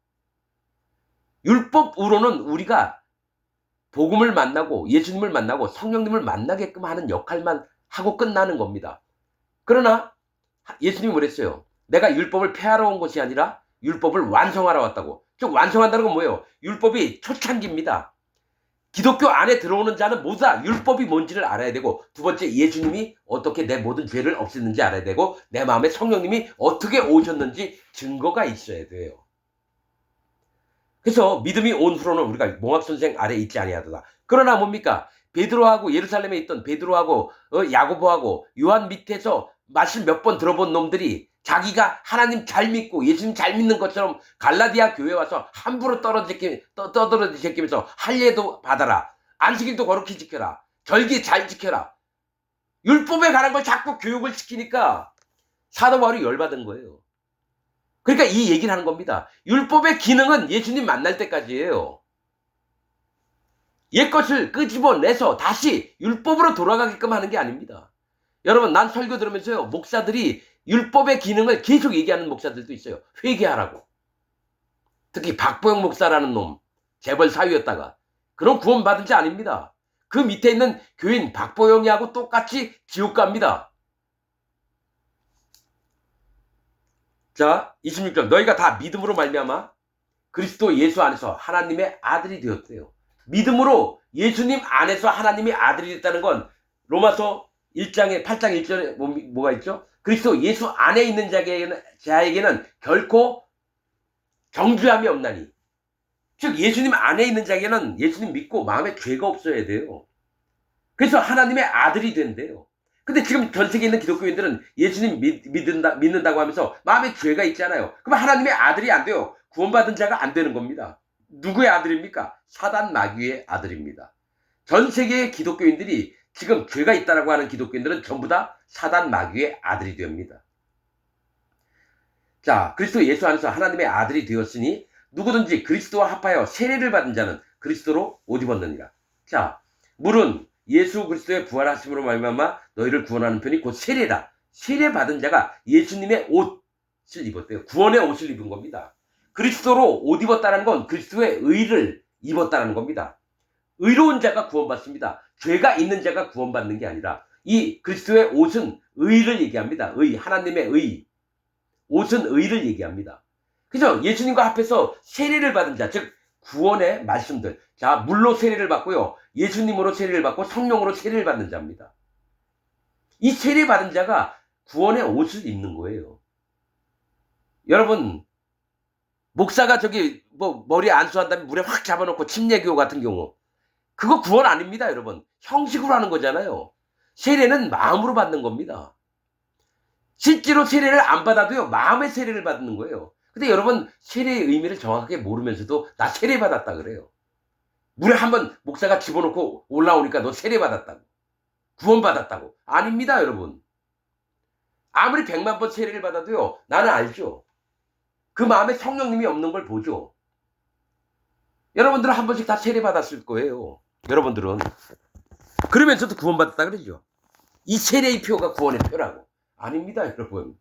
율법으로는 우리가 복음을 만나고 예수님을 만나고 성령님을 만나게끔 하는 역할만 하고 끝나는 겁니다. 그러나 예수님이 뭐랬어요? 내가 율법을 폐하러 온 것이 아니라 율법을 완성하러 왔다고. 즉 완성한다는 건 뭐예요? 율법이 초창기입니다. 기독교 안에 들어오는 자는 모두 다 율법이 뭔지를 알아야 되고, 두 번째 예수님이 어떻게 내 모든 죄를 없앴는지 알아야 되고, 내 마음에 성령님이 어떻게 오셨는지 증거가 있어야 돼요. 그래서 믿음이 온 후로는 우리가 몽학선생 아래 있지 아니하도다. 그러나 뭡니까? 베드로하고 예루살렘에 있던 베드로하고 야고보하고 요한 밑에서 말씀 몇 번 들어본 놈들이 자기가 하나님 잘 믿고 예수님 잘 믿는 것처럼 갈라디아 교회 와서 함부로 떠들어 제끼면서 할례도 받아라, 안식일도 거룩히 지켜라, 절기 잘 지켜라, 율법에 관한 걸 자꾸 교육을 시키니까 사도 바울이 열받은 거예요. 그러니까 이 얘기를 하는 겁니다. 율법의 기능은 예수님 만날 때까지예요. 옛 것을 끄집어내서 다시 율법으로 돌아가게끔 하는 게 아닙니다. 여러분, 난 설교 들으면서요, 목사들이 율법의 기능을 계속 얘기하는 목사들도 있어요. 회개하라고. 특히 박보영 목사라는 놈, 재벌 사위였다가 그런 구원 받은 자 아닙니다. 그 밑에 있는 교인 박보영이하고 똑같이 지옥 갑니다. 자, 26절. 너희가 다 믿음으로 말미암아 그리스도 예수 안에서 하나님의 아들이 되었대요. 믿음으로 예수님 안에서 하나님의 아들이 됐다는 건 로마서 1장에 8장 1절에 뭐가 있죠? 그리스도 예수 안에 있는 자에게는 결코 정죄함이 없나니. 즉 예수님 안에 있는 자에게는 예수님 믿고 마음에 죄가 없어야 돼요. 그래서 하나님의 아들이 된대요. 근데 지금 전 세계에 있는 기독교인들은 예수님 믿는다고 하면서 마음에 죄가 있잖아요. 그럼 하나님의 아들이 안 돼요. 구원받은 자가 안 되는 겁니다. 누구의 아들입니까? 사단 마귀의 아들입니다. 전 세계의 기독교인들이 지금 죄가 있다라고 하는 기독교인들은 전부 다 사단 마귀의 아들이 됩니다. 자, 그리스도 예수 안에서 하나님의 아들이 되었으니 누구든지 그리스도와 합하여 세례를 받은 자는 그리스도로 옷 입었느니라. 자, 물은 예수 그리스도의 부활하심으로 말미암아 너희를 구원하는 편이 곧 세례다. 세례 받은 자가 예수님의 옷을 입었대요. 구원의 옷을 입은 겁니다. 그리스도로 옷 입었다는 건 그리스도의 의를 입었다는 겁니다. 의로운 자가 구원받습니다. 죄가 있는 자가 구원받는 게 아니라 이 그리스도의 옷은 의를 얘기합니다. 의, 하나님의 의. 옷은 의를 얘기합니다. 그죠? 예수님과 합해서 세례를 받은 자, 즉 구원의 말씀들. 자, 물로 세례를 받고요. 예수님으로 세례를 받고 성령으로 세례를 받는 자입니다. 이 세례 받은 자가 구원의 옷을 입는 거예요. 여러분, 목사가 저기 뭐 머리에 안수한 다음에 물에 확 잡아놓고 침례교 같은 경우, 그거 구원 아닙니다, 여러분. 형식으로 하는 거잖아요. 세례는 마음으로 받는 겁니다. 실제로 세례를 안 받아도요, 마음의 세례를 받는 거예요. 근데 여러분, 세례의 의미를 정확하게 모르면서도 나 세례 받았다 그래요. 물에 한번 목사가 집어넣고 올라오니까 너 세례 받았다고. 구원 받았다고. 아닙니다, 여러분. 아무리 100만 번 세례를 받아도요, 나는 알죠. 그 마음에 성령님이 없는 걸 보죠. 여러분들은 한 번씩 다 세례 받았을 거예요. 여러분들은. 그러면서도 구원 받았다 그러죠. 이 세례의 표가 구원의 표라고. 아닙니다, 여러분.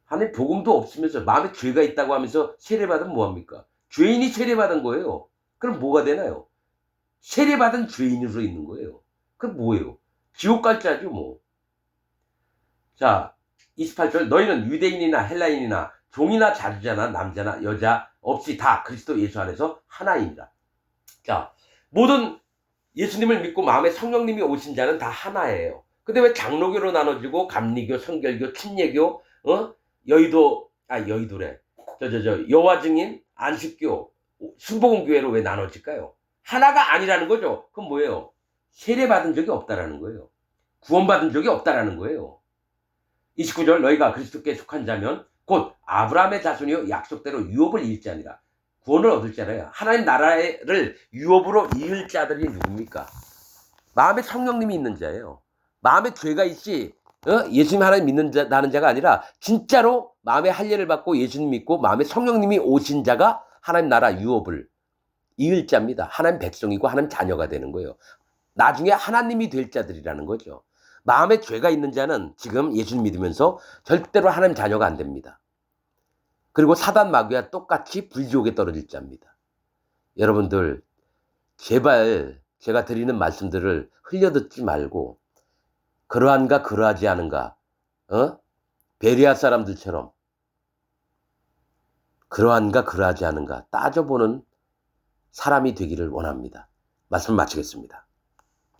하나님 복음도 없으면서 마음에 죄가 있다고 하면서 세례받으면 뭐합니까? 죄인이 세례받은 거예요. 그럼 뭐가 되나요? 세례받은 죄인으로 있는 거예요. 그럼 뭐예요? 지옥 갈 자죠, 뭐. 자, 28절. 너희는 유대인이나 헬라인이나 종이나 자주자나 남자나 여자 없이 다 그리스도 예수 안에서 하나입니다. 자, 모든 예수님을 믿고 마음에 성령님이 오신 자는 다 하나예요. 근데 왜 장로교로 나눠지고 감리교, 성결교, 침례교, 여의도래. 여호와 증인, 안식교, 순복음교회로 왜 나눠질까요? 하나가 아니라는 거죠. 그럼 뭐예요? 세례받은 적이 없다라는 거예요. 구원받은 적이 없다라는 거예요. 29절. 너희가 그리스도께 속한 자면 곧 아브라함의 자손이요 약속대로 유업을 이을 자니라. 구원을 얻을 자라요. 하나님 나라를 유업으로 이을 자들이 누굽니까? 마음에 성령님이 있는 자예요. 마음에 죄가 있지 예수님 하나님 믿는다는 자가 아니라 진짜로 마음에 할례를 받고 예수님 믿고 마음에 성령님이 오신 자가 하나님 나라 유업을 이을 자입니다. 하나님 백성이고 하나님 자녀가 되는 거예요. 나중에 하나님이 될 자들이라는 거죠. 마음에 죄가 있는 자는 지금 예수님 믿으면서 절대로 하나님 자녀가 안 됩니다. 그리고 사단 마귀와 똑같이 불지옥에 떨어질 자입니다. 여러분들 제발 제가 드리는 말씀들을 흘려듣지 말고 그러한가 그러하지 않은가 베리아 사람들처럼 그러한가 그러하지 않은가 따져보는 사람이 되기를 원합니다. 말씀 마치겠습니다.